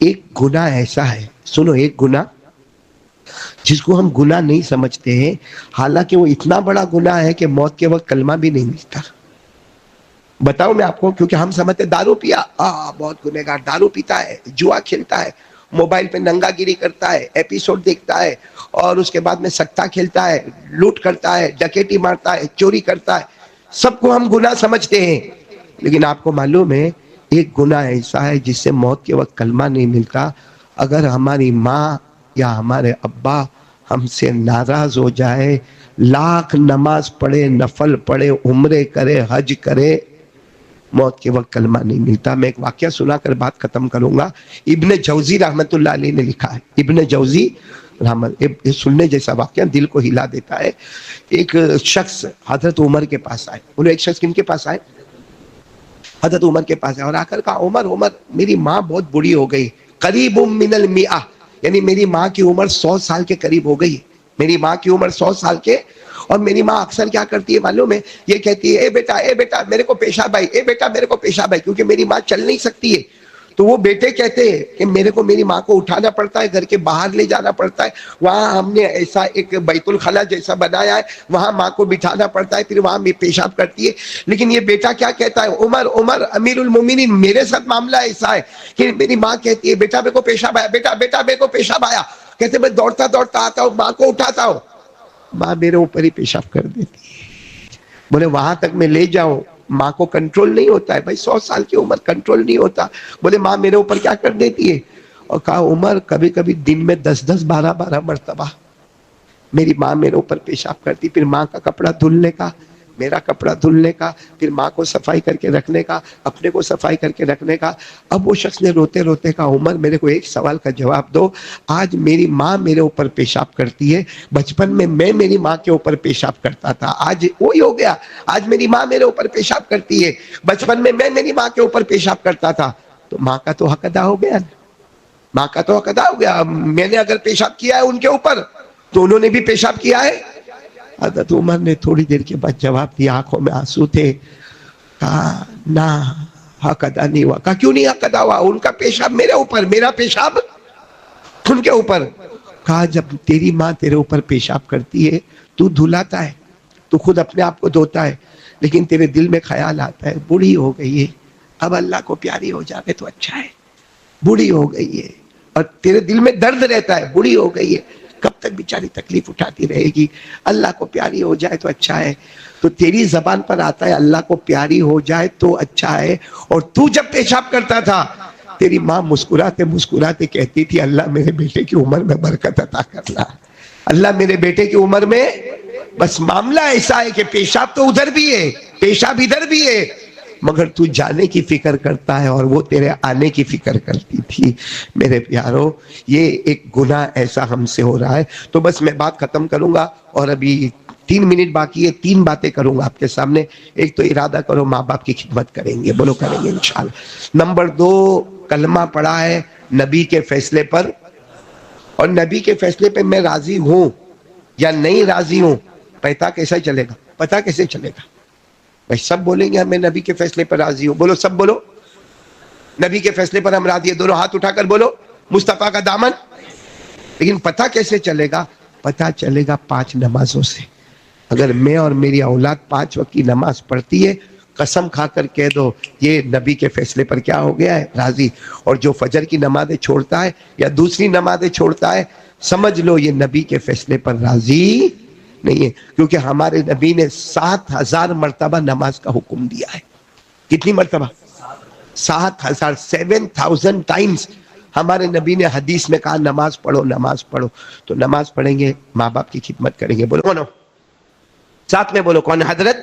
ایک گناہ ایسا ہے، سنو، ایک گناہ جس کو ہم گناہ نہیں سمجھتے ہیں، حالانکہ وہ اتنا بڑا گناہ ہے کہ موت کے وقت کلمہ بھی نہیں ملتا۔ بتاؤ میں آپ کو، کیونکہ ہم سمجھتے دارو پیا بہت گنہگار، دارو پیتا ہے، جوا کھیلتا ہے، موبائل پہ ننگا گیری کرتا ہے، ایپیسوڈ دیکھتا ہے، اور اس کے بعد میں سکتا کھیلتا ہے، لوٹ کرتا ہے، ڈکیٹی مارتا ہے، چوری کرتا ہے، سب کو ہم گناہ سمجھتے ہیں۔ لیکن آپ کو معلوم ہے ایک گناہ ایسا ہے جس سے موت کے وقت کلمہ نہیں ملتا۔ اگر ہماری ماں یا ہمارے ابا ہم سے ناراض ہو جائے، لاکھ نماز پڑھے، نفل پڑھے، عمرے کرے، حج کرے، موت کے وقت کلمہ نہیں ملتا۔ میں ایک واقعہ سنا کر بات ختم کروں گا۔ ابن جوزی رحمت اللہ علیہ نے لکھا ہے، ابن جوزی رحمت، سننے جیسا واقعہ، دل کو ہلا دیتا ہے۔ ایک شخص حضرت عمر کے پاس آئے، بولو ایک شخص کن کے پاس آئے؟ حضرت عمر کے پاس آئے اور آ کر کہا، عمر میری ماں بہت بڑی ہو گئی، قریب من المئہ، یعنی میری ماں کی عمر 100 سال کے قریب ہو گئی، میری ماں کی عمر 100 سال کے، اور میری ماں اکثر کیا کرتی ہے معلوم ہے؟ یہ کہتی ہے، اے بیٹا میرے کو پیشاب آئی، اے بیٹا میرے کو پیشاب آئی، کیونکہ میری ماں چل نہیں سکتی ہے۔ تو وہ بیٹے کہتے ہیں کہ میری ماں کو اٹھانا پڑتا ہے، گھر کے باہر لے جانا پڑتا ہے، وہاں ہم نے ایسا ایک بیت الخلا جیسا بنایا ہے، وہاں ماں کو بٹھانا پڑتا ہے، پھر وہاں پیشاب کرتی ہے۔ لیکن یہ بیٹا کیا کہتا ہے، عمر امیر المومنین، میرے ساتھ معاملہ ایسا ہے کہ میری ماں کہتی ہے، بیٹا میرے کو پیشاب آیا، بیٹا میرے کو پیشاب آیا، کہتے میں دوڑتا آتا ہوں، ماں کو اٹھاتا ہوں، ماں میرے اوپر ہی پیشاب کر دیتی ہے۔ بولے وہاں تک میں لے جاؤں، ماں کو کنٹرول نہیں ہوتا ہے بھائی، 100 سال کی عمر، کنٹرول نہیں ہوتا۔ بولے ماں میرے اوپر کیا کر دیتی ہے؟ اور کہا، عمر کبھی کبھی دن میں 10 12 مرتبہ میری ماں میرے اوپر پیشاب کرتی، پھر ماں کا کپڑا دھلنے کا، میرا کپڑا دھلنے کا، پھر ماں کو صفائی کر کے رکھنے کا، اپنے کو صفائی کر کے رکھنے کا۔ اب وہ شخص نے روتے روتے کہا، عمر میرے کو ایک سوال کا جواب دو، آج میری ماں میرے اوپر پیشاب کرتی ہے، بچپن میں میری ماں کے اوپر پیشاب کرتا تھا، آج وہی ہو گیا، آج میری ماں میرے اوپر پیشاب کرتی ہے، بچپن میں میری ماں کے اوپر پیشاب کرتا تھا۔ تو ماں کا تو حق ادا ہو گیا نا، ماں کا تو حق ادا ہو گیا۔ میں نے اگر پیشاب کیا ہے ان کے اوپر تو انہوں نے بھی پیشاب کیا ہے۔ حضرت عمر نے تھوڑی دیر کے بعد جواب دیا، آنکھوں میں آنسو تھے، کہا نہ، حق ادا نہیں ہوا۔ کہا کیوں نہیں حق ادا ہوا؟ ان کا پیشاب میرے اوپر، میرا پیشاب ان کے اوپر۔ کہا جب تیری ماں تیرے اوپر پیشاب کرتی ہے تو دھلاتا ہے، تو خود اپنے آپ کو دھوتا ہے، لیکن تیرے دل میں خیال آتا ہے بوڑھی ہو گئی ہے، اب اللہ کو پیاری ہو جائے تو اچھا ہے، بوڑھی ہو گئی ہے، اور تیرے دل میں درد رہتا ہے، بوڑھی ہو گئی ہے، کب تک بیچاری تکلیف اٹھاتی رہے گی، اللہ کو پیاری ہو جائے تو اچھا ہے۔ تو تیری زبان پر آتا ہے اللہ کو پیاری ہو جائے تو اچھا ہے، اور تو جب پیشاب کرتا تھا تیری ماں مسکراتے مسکراتے کہتی تھی، اللہ میرے بیٹے کی عمر میں برکت عطا کرنا، اللہ میرے بیٹے کی عمر میں۔ بس معاملہ ایسا ہے کہ پیشاب تو ادھر بھی ہے، پیشاب ادھر بھی ہے، مگر تو جانے کی فکر کرتا ہے اور وہ تیرے آنے کی فکر کرتی تھی۔ میرے پیارو، یہ ایک گناہ ایسا ہم سے ہو رہا ہے۔ تو بس میں بات ختم کروں گا، اور ابھی 3 منٹ باقی ہے، 3 باتیں کروں گا آپ کے سامنے۔ ایک تو ارادہ کرو ماں باپ کی خدمت کریں گے، بولو کریں گے انشاءاللہ۔ نمبر 2، کلمہ پڑھا ہے نبی کے فیصلے پر، اور نبی کے فیصلے پہ میں راضی ہوں یا نہیں راضی ہوں، پتہ کیسے چلے گا؟ پتہ کیسے چلے گا؟ بھائی سب بولیں گے میں نبی کے فیصلے پر راضی ہوں، بولو سب بولو، نبی کے فیصلے پر ہم راضی ہیں، دونوں ہاتھ اٹھا کر بولو، مصطفیٰ کا دامن۔ لیکن پتہ کیسے چلے گا؟ پتہ چلے گا 5 نمازوں سے۔ اگر میں اور میری اولاد 5 وقت کی نماز پڑھتی ہے، قسم کھا کر کہہ دو یہ نبی کے فیصلے پر کیا ہو گیا ہے؟ راضی۔ اور جو فجر کی نمازیں چھوڑتا ہے یا دوسری نمازیں چھوڑتا ہے، سمجھ لو یہ نبی کے فیصلے پر راضی نہیں ہے، کیونکہ ہمارے نبی نے 7000 مرتبہ نماز کا حکم دیا ہے۔ کتنی مرتبہ؟ 7000 ٹائمز ہمارے نبی نے حدیث میں کہا نماز پڑھو، نماز پڑھو۔ تو نماز پڑھیں گے، ماں باپ کی خدمت کریں گے، بولو کون؟ ساتھ میں بولو کون؟ حضرت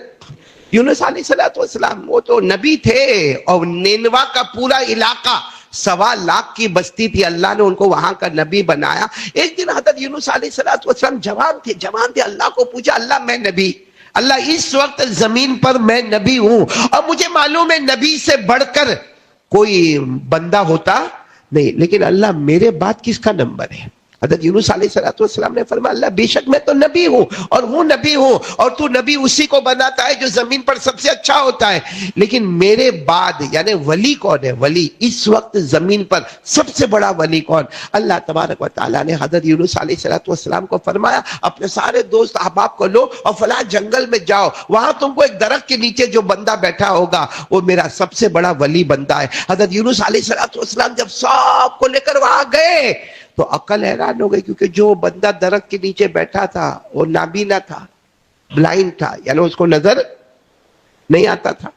یونس علیہ السلام، وہ تو نبی تھے، اور نینوا کا پورا علاقہ 1.25 لاکھ کی بستی تھی، اللہ نے ان کو وہاں کا نبی بنایا۔ ایک دن حضرت یونس علیہ السلام جوان تھے، اللہ کو پوچھا، اللہ میں نبی، اللہ اس وقت زمین پر میں نبی ہوں، اور مجھے معلوم ہے نبی سے بڑھ کر کوئی بندہ ہوتا نہیں، لیکن اللہ میرے بعد کس کا نمبر ہے؟ حضرت یونس علیہ السلام نے فرمایا اللہ بے شک میں تو نبی ہوں اور وہ نبی ہوں اور تو نبی اسی کو بناتا ہے جو زمین پر سب سے اچھا ہوتا ہے، لیکن میرے بعد یعنی ولی کون ہے؟ ولی اس وقت زمین پر سب سے بڑا ولی کون؟ اللہ تبارک و تعالیٰ نے حضرت یونس علیہ السلام کو فرمایا اپنے سارے دوست احباب کو لو اور فلاں جنگل میں جاؤ، وہاں تم کو ایک درخت کے نیچے جو بندہ بیٹھا ہوگا وہ میرا سب سے بڑا ولی بندہ ہے۔ حضرت یونس علیہ السلام جب سب کو لے کر وہاں گئے تو عقل حیران ہو گئی، کیونکہ جو بندہ درخت کے نیچے بیٹھا تھا وہ نابینا تھا، بلائنڈ تھا، یعنی اس کو نظر نہیں آتا تھا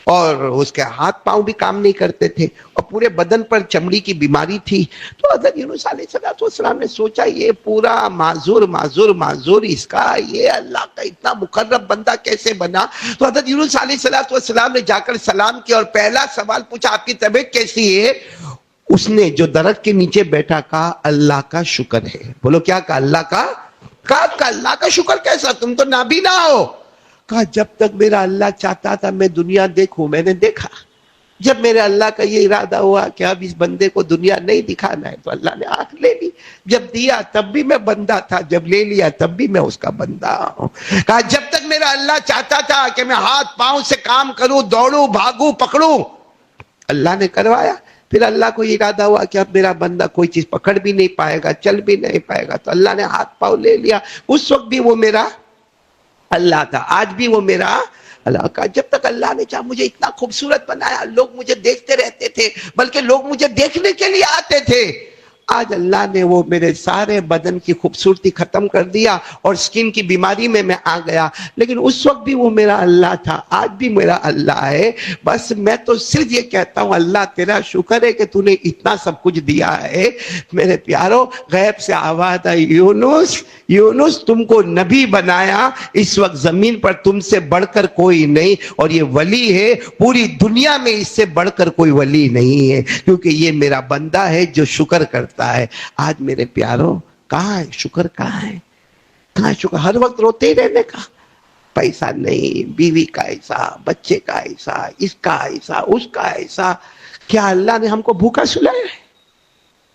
اور اس کے ہاتھ پاؤں بھی کام نہیں کرتے تھے اور پورے بدن پر چمڑی کی بیماری تھی۔ تو حضرت یونس علیہ السلام نے سوچا یہ پورا معذور اس کا یہ اللہ کا اتنا مقرب بندہ کیسے بنا؟ تو حضرت یونس علیہ السلام نے جا کر سلام کیا اور پہلا سوال پوچھا آپ کی طبیعت کیسی ہے؟ اس نے جو درخت کے نیچے بیٹھا کہا اللہ کا شکر ہے۔ بولو کیا کہا؟ اللہ کا کہا اللہ کا شکر کیسا؟ تم تو نابینا ہو۔ کہا جب تک میرا اللہ چاہتا تھا میں دنیا دیکھوں میں نے دیکھا، جب میرے اللہ کا یہ ارادہ ہوا کہ اب اس بندے کو دنیا نہیں دکھانا ہے تو اللہ نے آنکھ لے لی، جب دیا تب بھی میں بندہ تھا، جب لے لیا تب بھی میں اس کا بندہ ہوں۔ کہا جب تک میرا اللہ چاہتا تھا کہ میں ہاتھ پاؤں سے کام کروں، دوڑوں، بھاگوں، پکڑوں، اللہ نے کروایا۔ پھر اللہ کو ارادہ ہوا کہ اب میرا بندہ کوئی چیز پکڑ بھی نہیں پائے گا، چل بھی نہیں پائے گا، تو اللہ نے ہاتھ پاؤں لے لیا۔ اس وقت بھی وہ میرا اللہ تھا، آج بھی وہ میرا اللہ کا۔ جب تک اللہ نے چاہا مجھے اتنا خوبصورت بنایا، لوگ مجھے دیکھتے رہتے تھے، بلکہ لوگ مجھے دیکھنے کے لیے آتے تھے۔ آج اللہ نے وہ میرے سارے بدن کی خوبصورتی ختم کر دیا اور سکن کی بیماری میں آ گیا، لیکن اس وقت بھی وہ میرا اللہ تھا، آج بھی میرا اللہ ہے۔ بس میں تو صرف یہ کہتا ہوں اللہ تیرا شکر ہے کہ تو نے اتنا سب کچھ دیا ہے۔ میرے پیارو غیب سے آواز آئی یونس تم کو نبی بنایا، اس وقت زمین پر تم سے بڑھ کر کوئی نہیں، اور یہ ولی ہے، پوری دنیا میں اس سے بڑھ کر کوئی ولی نہیں ہے، کیونکہ یہ میرا بندہ ہے جو شکر کرتا ہے۔ آج میرے پیارو کہاں ہے شکر؟ کہاں ہے؟ کہاں شکر؟ ہر وقت روتے ہی رہنے کا، پیسہ نہیں، بیوی کا ایسا، بچے کا ایسا، اس کا ایسا، اس کا ایسا۔ کیا اللہ نے ہم کو بھوکا سلایا ہے؟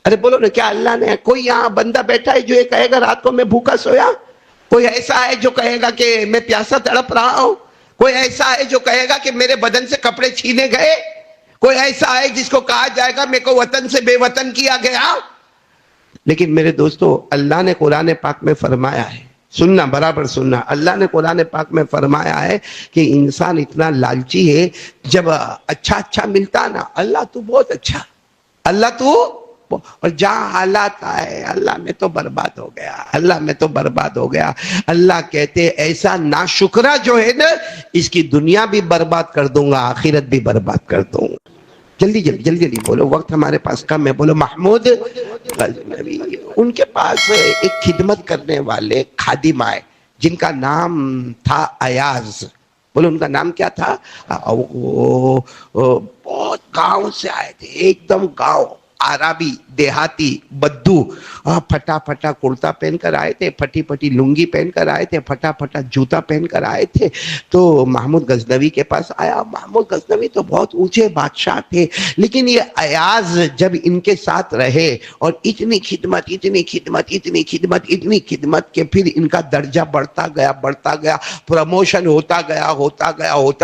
ارے بولو نا، کیا اللہ نے؟ کوئی یہاں بندہ بیٹھا ہے جو یہ کہے گا رات کو میں بھوکا سویا؟ کوئی ایسا ہے جو کہے گا کہ میں پیاسا تڑپ رہا ہوں؟ کوئی ایسا ہے جو کہے گا کہ میرے بدن سے کپڑے چھینے گئے؟ کوئی ایسا ہے جس کو کہا جائے گا میرے کو وطن سے بے وطن کیا گیا؟ لیکن میرے دوستو اللہ نے قرآن پاک میں فرمایا ہے، سننا برابر سننا، اللہ نے قرآن پاک میں فرمایا ہے کہ انسان اتنا لالچی ہے، جب اچھا ملتا نا اللہ تو بہت اچھا، اللہ تو، اور جہاں حالات آئے اللہ میں تو برباد ہو گیا، اللہ میں تو برباد ہو گیا۔ اللہ کہتے ایسا ناشکرہ جو ہے نا اس کی دنیا بھی برباد کر دوں گا، آخرت بھی برباد کر دوں گا۔ جلدی بولو، وقت ہمارے پاس کم ہے۔ بولو محمود غزنوی۔ ان کے پاس ایک خدمت کرنے والے خادم آئے جن کا نام تھا ایاز۔ بولو ان کا نام کیا تھا؟ وہ بہت گاؤں سے آئے تھے، ایک دم گاؤں، عربی، دیہاتی، بدو، پھٹا کرتا پہن کر آئے تھے، پھٹی لنگی پہن کر آئے تھے، پھٹا جوتا پہن کر آئے تھے۔ تو محمود غزنوی کے پاس آیا۔ محمود غزنوی تو بہت اونچے بادشاہ تھے، لیکن یہ ایاز جب ان کے ساتھ رہے اور اتنی خدمت کہ پھر ان کا درجہ بڑھتا گیا، پروموشن ہوتا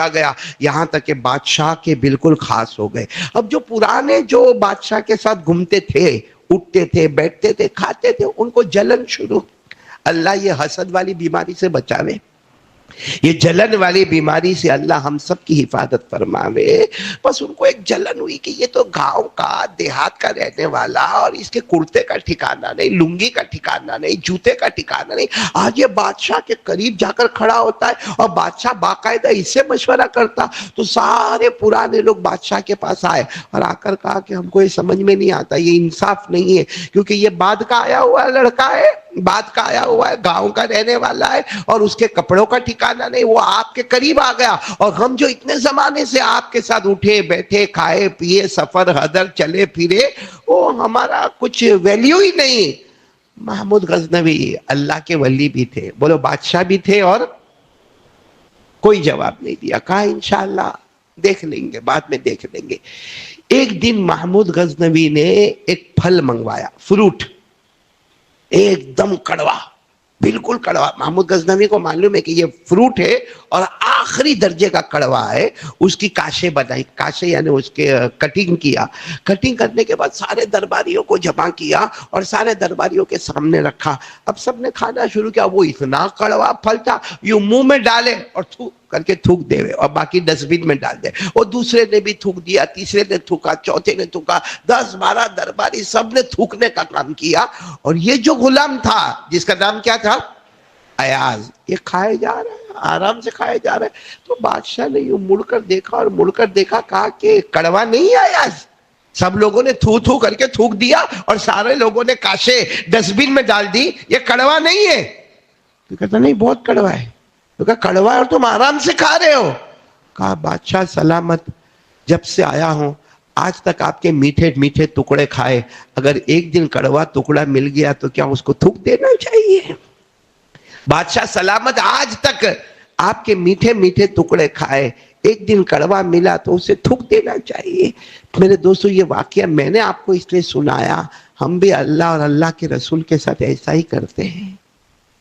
گیا، یہاں تک کہ بادشاہ کے بالکل خاص ہو گئے۔ اب جو پرانے جو بادشاہ کے ساتھ گھومتے تھے، اٹھتے تھے، بیٹھتے تھے، کھاتے تھے، ان کو جلن شروع۔ اللہ یہ حسد والی بیماری سے بچاوے، یہ جلن والی بیماری سے اللہ ہم سب کی حفاظت فرماوے۔ بس ان کو ایک جلن ہوئی کہ یہ تو گاؤں کا، دیہات کا رہنے والا، اور اس کے کرتے کا ٹھکانہ نہیں، لنگی کا ٹھکانہ نہیں، جوتے کا ٹھکانہ نہیں، آج یہ بادشاہ کے قریب جا کر کھڑا ہوتا ہے اور بادشاہ باقاعدہ اس سے مشورہ کرتا۔ تو سارے پرانے لوگ بادشاہ کے پاس آئے اور آ کر کہا کہ ہم کو یہ سمجھ میں نہیں آتا، یہ انصاف نہیں ہے، کیونکہ یہ بعد کا آیا ہوا لڑکا ہے، بعد کا آیا ہوا ہے، گاؤں کا رہنے والا ہے، اور اس کے کپڑوں کا ٹھکانہ نہیں، وہ آپ کے قریب آ گیا، اور ہم جو اتنے زمانے سے آپ کے ساتھ اٹھے بیٹھے، کھائے پیے، سفر حضر چلے پھرے، وہ ہمارا کچھ ویلیو ہی نہیں۔ محمود غزنوی اللہ کے ولی بھی تھے، بولو بادشاہ بھی تھے، اور کوئی جواب نہیں دیا، کہا انشاءاللہ دیکھ لیں گے، بعد میں دیکھ لیں گے۔ ایک دن محمود غزنوی نے ایک پھل منگوایا، فروٹ، ایک دم کڑوا، بالکل کڑوا. محمود غزنوی کو معلوم ہے کہ یہ فروٹ ہے اور آخری درجے کا کڑوا ہے. اس کی کاشے بنائی، کاشے یعنی اس کے کٹنگ کیا. کٹنگ کرنے کے بعد سارے درباریوں کو جمع کیا اور سارے درباریوں کے سامنے رکھا. اب سب نے کھانا شروع کیا. وہ اتنا کڑوا پھل تھا، یوں منہ میں ڈالے اور تھوک کر کے تھوک دے اور باقی ڈسٹ بن میں ڈال دے. اور دوسرے نے بھی تھوک دیا، تیسرے نے تھوکا، چوتھے نے تھوکا، 10-12 درباری سب نے تھوکنے کا کام کیا. اور یہ جو غلام تھا جس کا نام کیا تھا؟ ایاز، یہ کھائے جا رہا ہے، آرام سے کھائے جا رہا ہے. تو بادشاہ نے یوں مڑ کر دیکھا اور مڑ کر دیکھا، کہا کہ کڑوا نہیں ہے ایاز. سب لوگوں نے تھو تھو کر کے تھوک دیا اور سارے لوگوں نے کاشے ڈسٹ بن میں ڈال دی، یہ کڑوا نہیں ہے. تو کہتا نہیں بہت کڑوا ہے. تو کہا کڑوا ہے اور تم آرام سے کھا رہے ہو. کہا بادشاہ سلامت، جب سے آیا ہوں آج تک آپ کے میٹھے میٹھے ٹکڑے کھائے، اگر ایک دن کڑوا ٹکڑا مل گیا تو کیا اس کو تھوک دینا چاہیے؟ بادشاہ سلامت، آج تک آپ کے میٹھے میٹھے ٹکڑے کھائے، ایک دن کڑوا ملا تو اسے تھوک دینا چاہیے. میرے دوستو یہ واقعہ میں نے آپ کو اس لیے سنایا، ہم بھی اللہ اور اللہ کے رسول کے ساتھ ایسا ہی کرتے ہیں.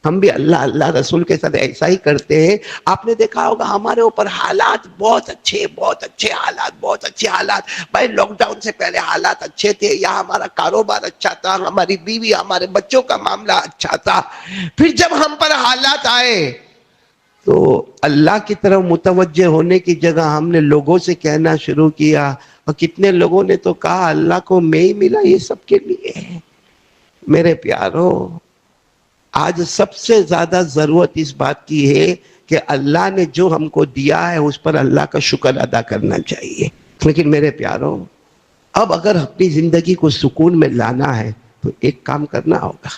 ہم بھی اللہ رسول کے ساتھ ایسا ہی کرتے ہیں. آپ نے دیکھا ہوگا ہمارے اوپر حالات بہت اچھے حالات. بھائی لاک ڈاؤن سے پہلے حالات اچھے تھے، یا ہمارا کاروبار اچھا تھا، ہماری بیوی ہمارے بچوں کا معاملہ اچھا تھا. پھر جب ہم پر حالات آئے تو اللہ کی طرف متوجہ ہونے کی جگہ ہم نے لوگوں سے کہنا شروع کیا، اور کتنے لوگوں نے تو کہا اللہ کو میں ہی ملا یہ سب کے لیے. میرے پیارو، آج سب سے زیادہ ضرورت اس بات کی ہے کہ اللہ نے جو ہم کو دیا ہے اس پر اللہ کا شکر ادا کرنا چاہیے. لیکن میرے پیارو، اب اگر اپنی زندگی کو سکون میں لانا ہے تو ایک کام کرنا ہوگا.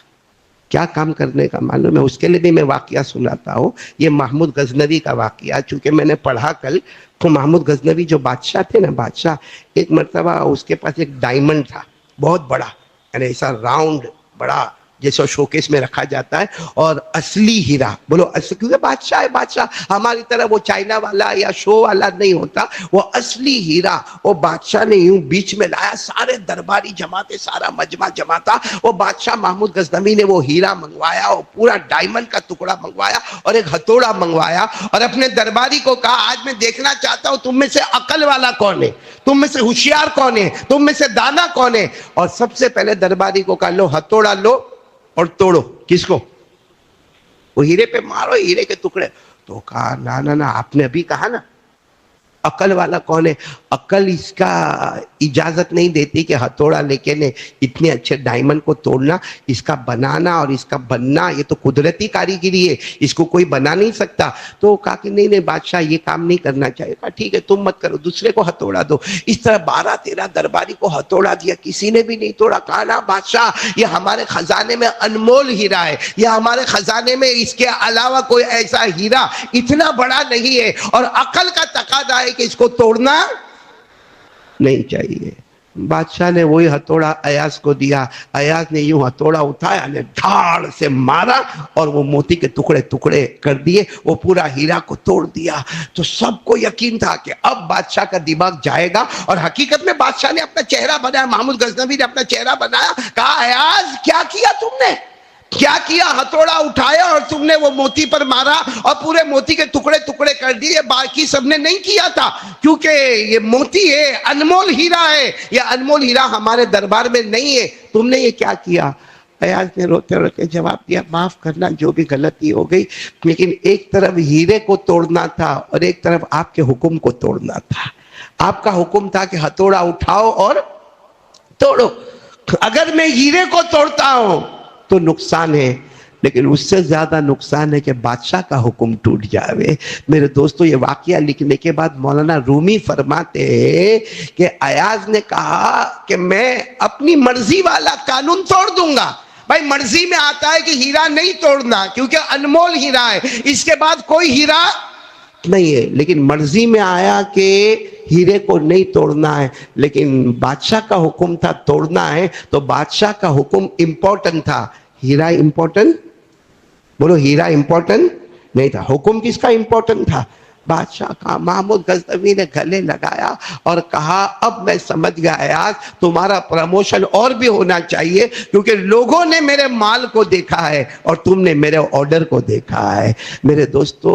کیا کام کرنے کا معلوم ہے؟ اس کے لیے بھی میں واقعہ سناتا ہوں. یہ محمود غزنوی کا واقعہ، چونکہ میں نے پڑھا کل، تو محمود غزنوی جو بادشاہ تھے نا، بادشاہ، ایک مرتبہ اس کے پاس ایک ڈائمنڈ تھا بہت بڑا، یعنی ایسا راؤنڈ بڑا جیسا شوکیس میں رکھا جاتا ہے، اور اصلی ہیرا. بولو اصلی، کیونکہ بادشاہ ہے، بادشاہ ہماری طرح وہ چائنا والا یا شو والا نہیں ہوتا، وہ اصلی ہیرا. وہ بادشاہ نے یوں بیچ میں لایا، سارے درباری جمع تھے، سارا مجمع جمع تھا. وہ بادشاہ محمود غزنوی نے وہ ہیرا منگوایا، وہ پورا ڈائمنڈ کا ٹکڑا منگوایا اور ایک ہتھوڑا منگوایا، اور اپنے درباری کو کہا آج میں دیکھنا چاہتا ہوں تم میں سے عقل والا کون ہے، تم میں سے ہوشیار کون ہے، تم میں سے دانا کون ہے. اور سب سے پہلے درباری کو کہا لو ہتھوڑا لو اور توڑو. کس کو؟ وہ ہیرے پہ مارو، ہیرے کے ٹکڑے. تو کہا نا آپ نے ابھی کہا نا عقل والا کون ہے. عقل اس کا اجازت نہیں دیتی کہ ہتھوڑا لے کے اتنے اچھے ڈائمنڈ کو توڑنا، اس کا بنانا اور اس کا بننا یہ تو قدرتی کاریگری ہے، اس کو کوئی بنا نہیں سکتا. تو کہا کہ نہیں بادشاہ یہ کام نہیں کرنا چاہیے. کہا ٹھیک ہے تم مت کرو، دوسرے کو ہتھوڑا دو. اس طرح 12-13 درباری کو ہتھوڑا دیا، کسی نے بھی نہیں توڑا. کہا نا بادشاہ یہ ہمارے خزانے میں انمول ہیرا ہے، یہ ہمارے خزانے میں اس کے علاوہ کوئی ایسا ہیرا اتنا بڑا نہیں ہے، اور عقل کا تقاضا ہے کہ اس کو توڑنا نہیں چاہیے. بادشاہ نے وہی ہتھوڑا ایاز کو دیا. ایاز نے یوں ہتھوڑا اٹھایا، نے دھاڑ سے مارا اور وہ موتی کے ٹکڑے ٹکڑے کر دیے، وہ پورا ہیرا کو توڑ دیا. تو سب کو یقین تھا کہ اب بادشاہ کا دماغ جائے گا، اور حقیقت میں بادشاہ نے اپنا چہرہ بنایا، محمود غزنوی نے اپنا چہرہ بنایا. کہا ایاز کیا کیا تم نے، کیا کیا؟ ہتھوڑا اٹھایا اور تم نے وہ موتی پر مارا اور پورے موتی کے ٹکڑے ٹکڑے کر دیے. باقی سب نے نہیں کیا تھا، کیونکہ یہ موتی ہے، انمول ہیرا ہے، یہ انمول ہیرا ہمارے دربار میں نہیں ہے. تم نے یہ کیا کیا؟ ایاز نے روتے روتے جواب دیا معاف کرنا، جو بھی غلطی ہو گئی، لیکن ایک طرف ہیرے کو توڑنا تھا اور ایک طرف آپ کے حکم کو توڑنا تھا. آپ کا حکم تھا کہ ہتھوڑا اٹھاؤ اور توڑو. اگر میں ہیرے کو توڑتا ہوں تو نقصان ہے، لیکن اس سے زیادہ نقصان ہے کہ بادشاہ کا حکم ٹوٹ جاوے. میرے دوستو یہ واقعہ لکھنے کے بعد مولانا رومی فرماتے ہیں کہ ایاز نے کہا کہ میں اپنی مرضی والا قانون توڑ دوں گا. بھائی مرضی میں آتا ہے کہ ہیرا نہیں توڑنا کیونکہ انمول ہیرا ہے، اس کے بعد کوئی ہیرا نہیں ہے. لیکن مرضی میں آیا کہ ہیرے کو نہیں توڑنا ہے، لیکن بادشاہ کا حکم تھا توڑنا ہے، تو بادشاہ کا حکم امپورٹنٹ تھا، ہیرا امپورٹنٹ. بولو ہیرا امپورٹنٹ نہیں تھا. حکم کس کا امپورٹنٹ تھا؟ بادشاہ کہا محمود غزنوی نے گلے لگایا اور کہا اب میں سمجھ گیا ایاز تمہارا پروموشن اور بھی ہونا چاہیے کیونکہ لوگوں نے میرے مال کو دیکھا ہے اور تم نے میرے آرڈر کو دیکھا ہے۔ میرے دوستو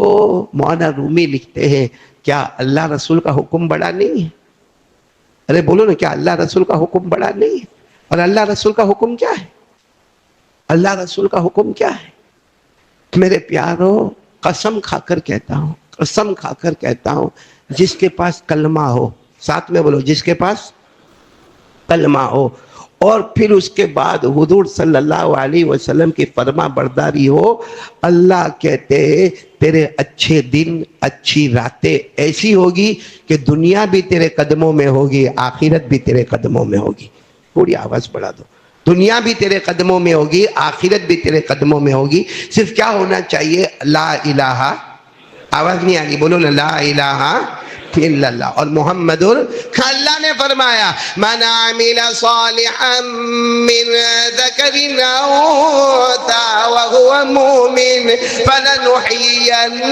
مولانا رومی لکھتے ہیں کیا اللہ رسول کا حکم بڑا نہیں ہے؟ ارے بولو نا کیا اللہ رسول کا حکم بڑا نہیں ہے؟ اور اللہ رسول کا حکم کیا ہے؟ اللہ رسول کا حکم کیا ہے؟ میرے پیارو قسم کھا کر کہتا ہوں، قسم کھا کر کہتا ہوں، جس کے پاس کلمہ ہو، ساتھ میں بولو، جس کے پاس کلمہ ہو اور پھر اس کے بعد حضور صلی اللہ علیہ وسلم کی فرما برداری ہو، اللہ کہتے ہیں تیرے اچھے دن اچھی راتیں ایسی ہوگی کہ دنیا بھی تیرے قدموں میں ہوگی، آخرت بھی تیرے قدموں میں ہوگی۔ تھوڑی آواز بڑھا دو۔ دنیا بھی تیرے قدموں میں ہوگی، آخرت بھی تیرے قدموں میں ہوگی۔ صرف کیا ہونا چاہیے؟ لا الہ، آواز نہیں آگی، بولو نا، لا الہ الا اللہ اور محمد اللہ نے فرمایا من عمل صالحا من ذکر او انثى وهو مؤمن فلنحيينه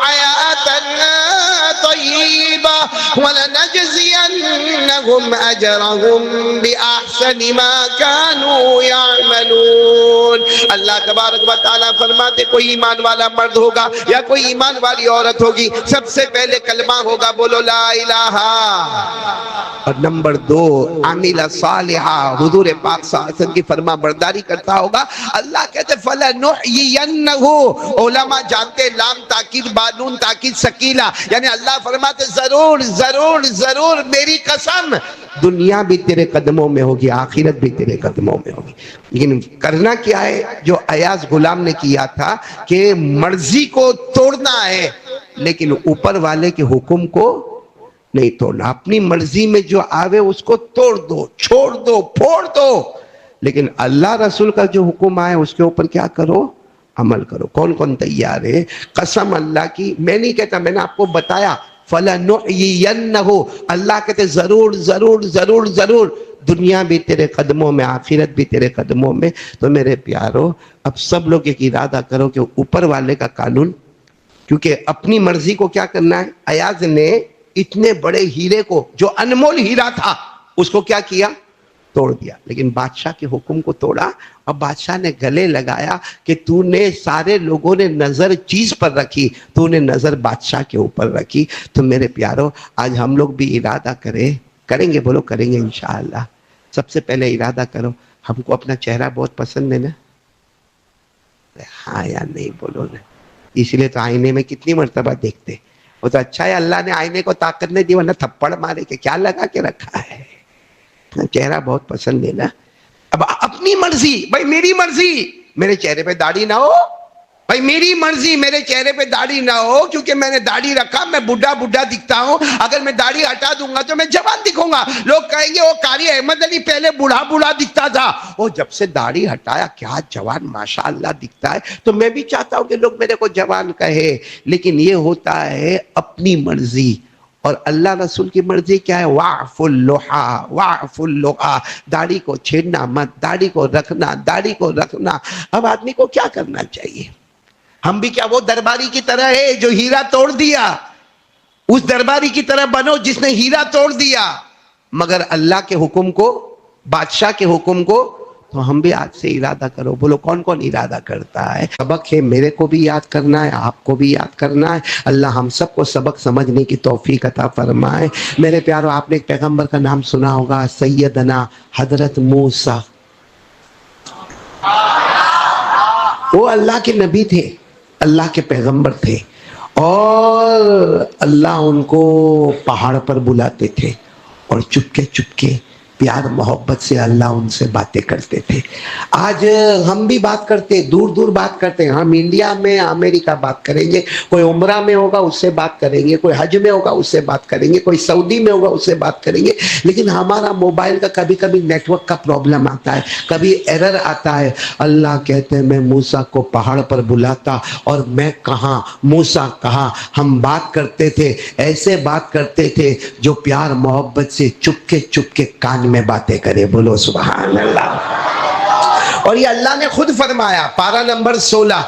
حياة طيبة ولنجزينهم اجرهم باحسن ما كانوا يعملون۔ اللہ تبارک و تعالیٰ فرماتے کوئی ایمان والا مرد ہوگا یا کوئی ایمان والی عورت ہوگی، سب سے پہلے کلمہ ہوگا، بولو لا الہ، اور نمبر 2 عامل صالحہ، حضور پاک صلی اللہ علیہ وسلم کی فرما برداری کرتا ہوگا۔ اللہ کہتے فَلَنُحْيِيَنَّهُ، علماء جانتے لام تاکید بانون تاکید سکیلا، یعنی اللہ فرماتے ضرور ضرور ضرور میری قسم دنیا بھی تیرے قدموں میں ہوگی، آخرت بھی تیرے قدموں میں ہوگی۔ لیکن کرنا کیا ہے جو ایاز غلام نے کیا تھا کہ مرضی کو توڑنا ہے لیکن اوپر والے کے حکم کو نہیں توڑنا۔ اپنی مرضی میں جو آوے اس کو توڑ دو، چھوڑ دو، پھوڑ دو، لیکن اللہ رسول کا جو حکم آئے اس کے اوپر کیا کرو؟ عمل کرو۔ کون کون تیار ہے؟ قسم اللہ کی، میں نہیں کہتا، میں نے آپ کو بتایا فَلَنُحْيِيَنَّهُ، اللہ کہتے ضرور ضرور ضرور ضرور دنیا بھی تیرے قدموں میں، آخرت بھی تیرے قدموں میں۔ تو میرے پیارو اب سب لوگ ایک ارادہ کرو کہ اوپر والے کا قانون، کیونکہ اپنی مرضی کو کیا کرنا ہے۔ ایاز نے اتنے بڑے ہیرے کو جو انمول ہیرا تھا اس کو کیا کیا؟ توڑ دیا، لیکن بادشاہ کے حکم کو توڑا اور بادشاہ نے گلے لگایا کہ تو نے سارے لوگوں نے نظر چیز پر رکھی، تو نے نظر بادشاہ کے اوپر رکھی۔ تو میرے پیارو آج ہم لوگ بھی ارادہ کریں گے، بولو کریں گے انشاءاللہ۔ سب سے پہلے ارادہ کرو، ہم کو اپنا چہرہ بہت پسند ہے نا؟ ہاں یا نہیں بولو نا؟ اس لیے تو آئینے میں کتنی مرتبہ دیکھتے، وہ تو اچھا ہے اللہ نے آئینے کو طاقت نہیں دی ورنہ تھپڑ مارے کہ کیا لگا کے رکھا ہے۔ چہرہ بہت پسند ہے نا؟ اب اپنی مرضی، بھائی میری مرضی میرے چہرے پہ داڑھی نہ ہو، بھائی میری مرضی میرے چہرے پہ داڑھی نہ ہو، کیونکہ میں نے داڑھی رکھا میں بڈھا بڈھا دکھتا ہوں، اگر میں داڑھی ہٹا دوں گا تو میں جوان دکھوں گا، لوگ کہیں گے وہ قاری احمد علی پہلے بوڑھا بوڑھا دکھتا تھا، وہ جب سے داڑھی ہٹایا کیا جوان ماشاءاللہ دکھتا ہے۔ تو میں بھی چاہتا ہوں کہ لوگ میرے کو جوان کہے، لیکن یہ ہوتا ہے اپنی مرضی، اور اللہ رسول کی مرضی کیا ہے؟ وَعْفُ اللُّحَا وَعْفُ اللُّحَا، داڑھی کو چھیڑنا مت، داڑھی کو رکھنا، داڑھی کو رکھنا۔ اب آدمی کو کیا کرنا چاہیے؟ ہم بھی کیا وہ درباری کی طرح ہے جو ہیرا توڑ دیا؟ اس درباری کی طرح بنو جس نے ہیرا توڑ دیا، مگر اللہ کے حکم کو، بادشاہ کے حکم کو۔ تو ہم بھی آج سے ارادہ کرو، بولو کون کون ارادہ کرتا ہے؟ سبق ہے، میرے کو بھی یاد کرنا ہے، آپ کو بھی یاد کرنا ہے۔ اللہ ہم سب کو سبق سمجھنے کی توفیق عطا فرمائے۔ میرے پیارو آپ نے ایک پیغمبر کا نام سنا ہوگا، سیدنا حضرت موسیٰ۔ وہ اللہ کے نبی تھے، اللہ کے پیغمبر تھے، اور اللہ ان کو پہاڑ پر بلاتے تھے اور چپکے چپکے پیار محبت سے اللہ ان سے باتیں کرتے تھے۔ آج ہم بھی بات کرتے، دور دور بات کرتے ہیں، ہم انڈیا میں امریکہ بات کریں گے، کوئی عمرہ میں ہوگا اس سے بات کریں گے، کوئی حج میں ہوگا اس سے بات کریں گے، کوئی سعودی میں ہوگا اس سے بات کریں گے، لیکن ہمارا موبائل کا کبھی کبھی نیٹ ورک کا پرابلم آتا ہے، کبھی ایرر آتا ہے۔ اللہ کہتے ہیں میں موسیٰ کو پہاڑ پر بلاتا اور میں کہاں، موسیٰ کہاں، ہم بات کرتے تھے، ایسے بات کرتے تھے جو پیار محبت سے چپکے چپکے کان میں باتیں کرے، بولو سبحان اللہ۔ اور یہ اللہ نے خود فرمایا، پارہ نمبر 16،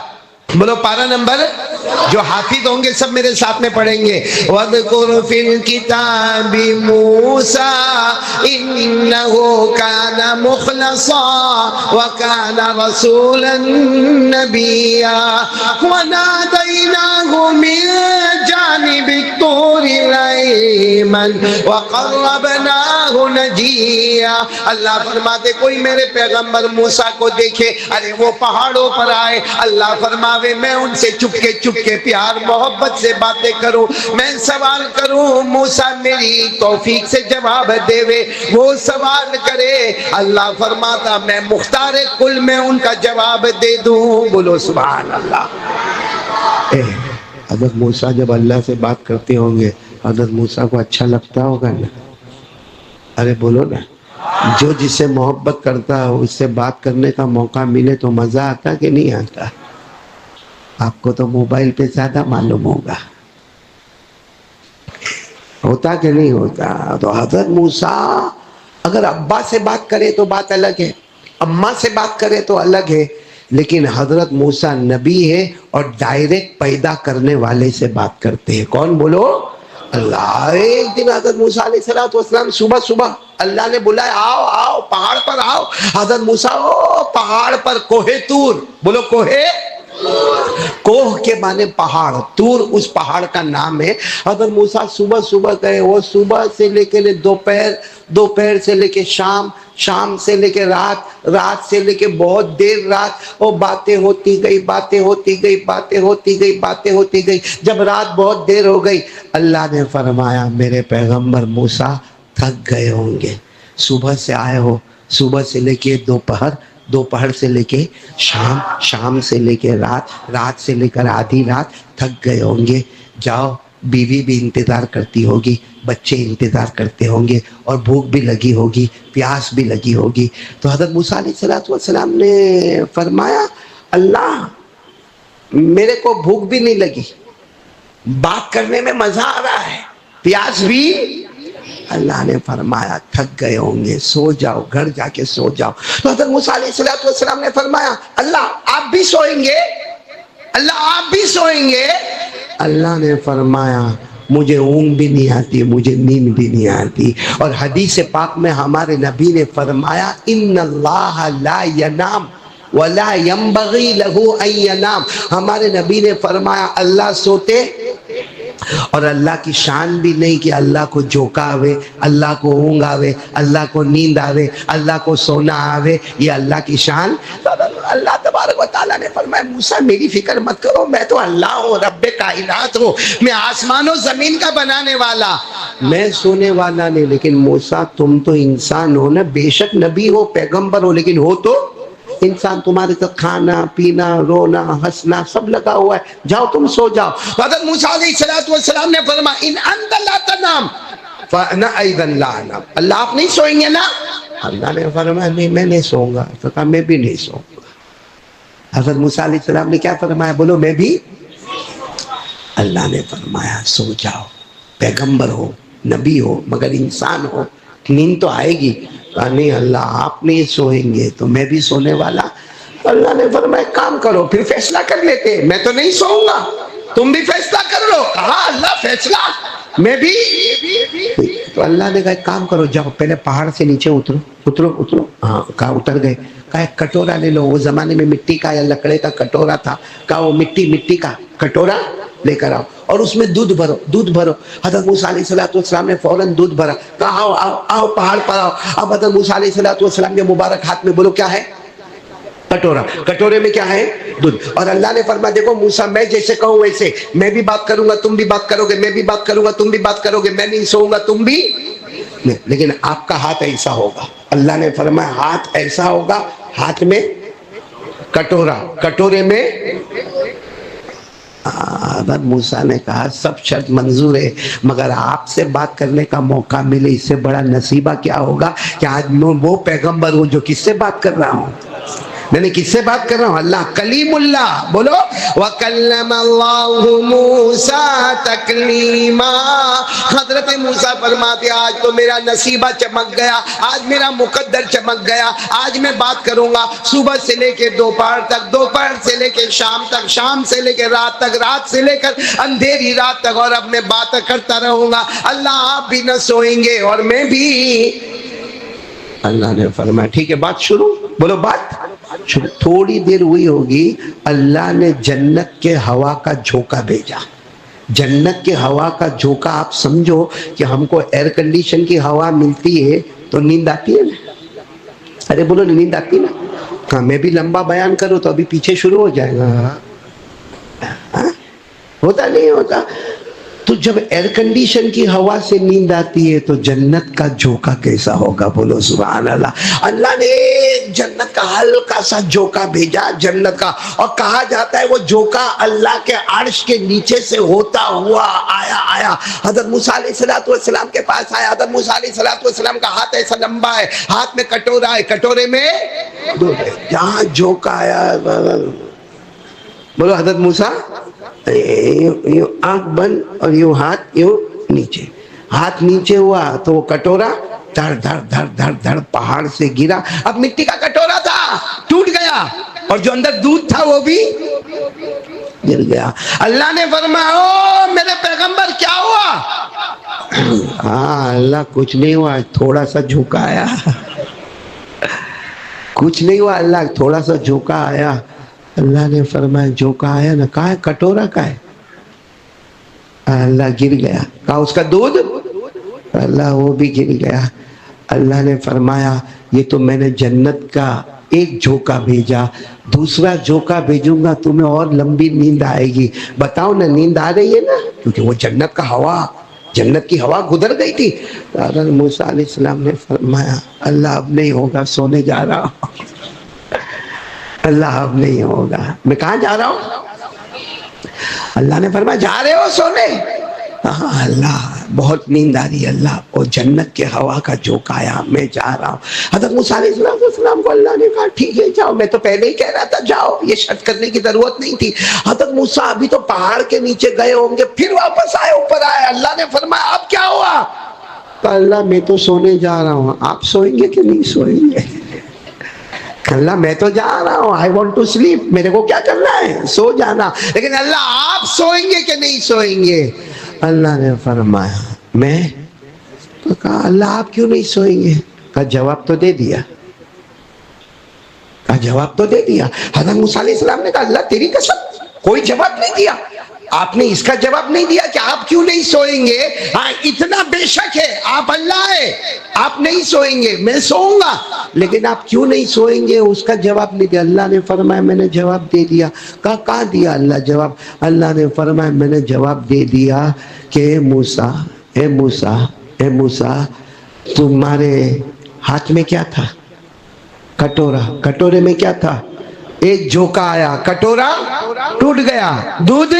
بولو پارہ نمبر جو حافظ ہوں گے سب میرے ساتھ میں پڑھیں گے. وَاذْكُرْ فِي الْكِتَابِ مُوسَىٰ إِنَّهُ كَانَ مُخْلَصًا وَكَانَ رَسُولًا نَبِيًّا وَنَادَيْنَاهُ مِن جَانِبِ الطُّورِ الْأَيْمَنِ وَقَرَّبْنَاهُ نَجِيًّا. اللہ فرماتے کوئی میرے پیغمبر موسیٰ کو دیکھے، ارے وہ پہاڑوں پر آئے، اللہ فرماوے میں ان سے چپکے پیار محبت سے باتیں کروں، میں سوال کروں، موسیٰ میری توفیق سے جواب دے وے، وہ سوال کرے، اللہ فرماتا میں مختار کل میں ان کا جواب دے دوں. بولو سبحان اللہ. حضرت موسیٰ جب اللہ سے بات کرتے ہوں گے، حضرت موسیٰ کو اچھا لگتا ہوگا نا؟ ارے بولو نا. جو جس سے محبت کرتا ہو اس سے بات کرنے کا موقع ملے تو مزہ آتا کہ نہیں آتا؟ آپ کو تو موبائل پہ زیادہ معلوم ہوگا، ہوتا کہ نہیں ہوتا؟ تو حضرت موسیٰ اگر ابا سے بات کرے تو بات الگ ہے، اماں سے بات کرے تو الگ ہے، لیکن حضرت موسیٰ نبی ہے اور ڈائریکٹ پیدا کرنے والے سے بات کرتے ہیں. کون؟ بولو اللہ. ایک دن حضرت موسیٰ علیہ السلام صبح اللہ نے بلایا، آؤ آؤ پہاڑ پر آؤ. حضرت موسیٰ پہاڑ پر، کوہ طور. بولو کوہ. کوہ کے معنی پہاڑ، طور اس پہاڑ کا نام ہے. حضرت موسیٰ صبح گئے، وہ صبح سے لے کے دوپہر سے لے کے شام سے لے کے رات سے لے کے بہت دیر رات، وہ باتیں ہوتی گئی. جب رات بہت دیر ہو گئی، اللہ نے فرمایا میرے پیغمبر موسیٰ تھک گئے ہوں گے، صبح سے آئے ہو، صبح سے لے کے دوپہر سے لے کے شام سے لے کے رات سے لے کر آدھی رات تھک گئے ہوں گے. جاؤ، بیوی بھی انتظار کرتی ہوگی، بچے انتظار کرتے ہوں گے، اور بھوک بھی لگی ہوگی، پیاس بھی لگی ہوگی. تو حضرت موسیٰ علیہ السلام نے فرمایا اللہ میرے کو بھوک بھی نہیں لگی، بات کرنے میں مزہ آ رہا ہے، پیاس بھی. اللہ نے فرمایا تھک گئے ہوں گے، سو جاؤ، گھر جا کے سو جاؤ. تو حضرت موسیٰ علیہ السلام نے فرمایا اللہ آپ بھی سوئیں گے؟ اللہ نے فرمایا مجھے اونگ بھی نہیں آتی، مجھے نیند بھی نہیں آتی. اور حدیث پاک میں ہمارے نبی نے فرمایا ان اللہ لا ینام ولا ينبغي له ان ينام. ہمارے نبی نے فرمایا اللہ سوتے، اور اللہ کی شان بھی نہیں کہ اللہ کو جھونکا آوے، اللہ کو اونگ آوے، اللہ کو نیند آوے، اللہ کو سونا آوے، یہ اللہ کی شان. اللہ تبارک و تعالیٰ نے فرمایا موسیٰ میری فکر مت کرو، میں تو اللہ ہوں، رب کائنات ہوں، میں آسمان و زمین کا بنانے والا، میں سونے والا نہیں. لیکن موسیٰ تم تو انسان ہو نا، بے شک نبی ہو، پیغمبر ہو، لیکن ہو تو انسان. تمہارے ساتھ کھانا پینا رونا ہنسنا سب لگا ہوا ہے، جاؤ تم سو جاؤ. حضرت موسیٰ علیہ السلام نے فرمایا ان انت لا تنام فانا ایضا لا انام. اللہ آپ نہیں سوئیں گے نا؟ اللہ نے فرمایا نہیں میں نہیں سوؤں گا. تو کہا میں بھی نہیں سوؤں گا. حضرت موسیٰ علیہ السلام نے کیا فرمایا؟ بولو میں بھی. اللہ نے فرمایا سو جاؤ، پیغمبر ہو نبی ہو مگر انسان ہو، نیند تو آئے گی. نہیں اللہ آپ نہیں سوئیں گے تو میں بھی سونے والا. اللہ نے فرمایا کام کرو پھر فیصلہ کر لیتے، میں تو نہیں سوؤں گا تم بھی فیصلہ کر لو. کہا اللہ فیصلہ میں بھی. تو اللہ نے کہا ایک کام کرو، جاؤ پہلے پہاڑ سے نیچے اترو. ہاں کہا اتر گئے. کہا ایک کٹورا لے لو، وہ زمانے میں مٹی کا یا لکڑے کا کٹورا تھا. کہا وہ مٹی کا کٹورا لے کر آؤ اور اس میں دودھ بھرو. حضرت موسیٰ علیہ السلام نے فوراً دودھ بھرا. کہا آؤ پہاڑ پر آؤ. اب حضرت موسیٰ علیہ السلام کے مبارک ہاتھ میں بولو کیا ہے؟ کٹورا. کٹورے میں کیا ہے؟ دودھ. اور اللہ نے فرمایا دیکھو موسیٰ میں جیسے کہوں ویسے، میں بھی بات کروں گا تم بھی بات کرو گے، میں بھی بات کروں گا تم بھی بات کرو گے، میں نہیں سوؤں گا تم بھی نہیں. لیکن آپ کا ہاتھ ایسا ہوگا. اللہ نے فرمایا ہاتھ ایسا ہوگا، ہاتھ میں کٹورا، کٹورے میں. حضرت موسیٰ نے کہا سب شرط منظور ہے مگر آپ سے بات کرنے کا موقع ملے اس سے بڑا نصیبہ کیا ہوگا کہ آج میں وہ پیغمبر ہوں جو کس سے بات کر رہا ہوں. میں نے کس سے بات کر رہا ہوں؟ اللہ کلیم اللہ، بولو وَكَلَّمَ اللَّهُ مُوسَىٰ تَكْلِيمًا۔ حضرت موسیٰ فرماتے آج تو میرا نصیبہ چمک گیا، آج میرا مقدر چمک گیا، آج میں بات کروں گا صبح سے لے کے دوپہر تک، دوپہر سے لے کے شام تک، شام سے لے کے رات تک، رات سے لے کر اندھیری رات تک، اور اب میں بات کرتا رہوں گا۔ اللہ آپ بھی نہ سوئیں گے اور میں بھی۔ اللہ نے فرمایا ٹھیک ہے بات شروع، بولو بات شروع۔ تھوڑی دیر ہوئی ہوگی، اللہ نے جنت کے ہوا کا جھونکا بھیجا۔ جنت کے ہوا کا جھونکا آپ سمجھو کہ ہم کو ایئر کنڈیشن کی ہوا ملتی ہے تو نیند آتی ہے نا؟ ارے بولو نیند آتی نا؟ ہاں میں بھی لمبا بیان کروں تو ابھی پیچھے شروع ہو جائے گا، ہوتا نہیں ہوتا؟ تو جب ایئر کنڈیشن کی ہوا سے نیند آتی ہے تو جنت کا جھونکا کیسا ہوگا؟ بولو سبحان اللہ۔ اللہ نے جنت کا ہلکا سا جھونکا بھیجا جنت کا، اور کہا جاتا ہے وہ جھونکا اللہ کے عرش کے نیچے سے ہوتا ہوا آیا حضرت موسیٰ علیہ السلام کے پاس آیا۔ حضرت موسیٰ علیہ السلام کا ہاتھ ایسا لمبا ہے، ہاتھ میں کٹورا ہے، کٹورے میں جہاں جھونکا آیا، بولو حضرت موسیٰ یوں آنکھ بند اور یوں ہاتھ یوں نیچے، ہاتھ نیچے ہوا تو وہ کٹورا دھڑ دھڑ دھڑ دھڑ دھڑ پہاڑ سے گرا۔ اب مٹی کا کٹورا تھا، ٹوٹ گیا، اور جو اندر دودھ تھا وہ بھی گر گیا۔ اللہ نے فرمایا او میرے پیغمبر کیا ہوا؟ ہاں اللہ کچھ نہیں ہوا، تھوڑا سا جھونکا آیا، کچھ نہیں ہوا اللہ، تھوڑا سا جھونکا آیا۔ اللہ نے فرمایا جھونکا آیا نا، کہاں ہے کٹورا کا ہے؟ اللہ گر گیا، کہا اس کا دودھ؟ اللہ وہ بھی گر گیا۔ اللہ نے فرمایا یہ تو میں نے جنت کا ایک جھونکا بھیجا، دوسرا جھونکا بھیجوں گا تمہیں اور لمبی نیند آئے گی۔ بتاؤ نا نیند آ رہی ہے نا؟ کیونکہ وہ جنت کا ہوا، جنت کی ہوا گزر گئی تھی۔ حضرت موسیٰ علیہ السلام نے فرمایا اللہ اب نہیں ہوگا، سونے جا رہا ہوں، اللہ اب نہیں ہوگا، میں کہاں جا رہا ہوں؟ اللہ نے فرمایا جا رہے ہو سونے؟ ہاں اللہ بہت نیند آ رہی ہے اللہ، اور جنت کے ہوا کا جھونکا آیا، میں جا رہا ہوں۔ حضرت موسیٰ علیہ السلام کو اللہ نے کہا ٹھیک ہے جاؤ، میں تو پہلے ہی کہہ رہا تھا جاؤ، یہ شرط کرنے کی ضرورت نہیں تھی۔ حضرت موسیٰ ابھی تو پہاڑ کے نیچے گئے ہوں گے، پھر واپس آئے اوپر آئے۔ اللہ نے فرمایا اب کیا ہوا؟ تو اللہ میں تو سونے جا رہا ہوں، آپ سوئیں گے کہ نہیں سوئیں گے؟ اللہ میں تو جا رہا ہوں، I want to sleep، میرے کو کیا کرنا ہے؟ سو جانا۔ لیکن اللہ آپ سوئیں گے کہ نہیں سوئیں گے؟ اللہ نے فرمایا میں تو کہا اللہ آپ کیوں نہیں سوئیں گے؟ کہا جواب تو دے دیا، کہا جواب تو دے دیا۔ حضرت موسیٰ علیہ السلام نے کہا اللہ تیری قسم کوئی جواب نہیں دیا، آپ نے اس کا جواب نہیں دیا کہ آپ کیوں نہیں سوئیں گے؟ ہاں اتنا بے شک ہے آپ اللہ ہے، آپ نہیں سوئیں گے، میں سوؤں گا، لیکن آپ کیوں نہیں سوئیں گے اس کا جواب نہیں دیا۔ اللہ نے فرمایا میں نے جواب دے دیا۔ کہاں دیا اللہ جواب؟ اللہ نے فرمایا میں نے جواب دے دیا کہ اے موسیٰ اے موسیٰ اے موسیٰ تمہارے ہاتھ میں کیا تھا؟ کٹورا، کٹورے میں کیا تھا؟ ایک جھونکا آیا، کٹورا ٹوٹ گیا، دودھ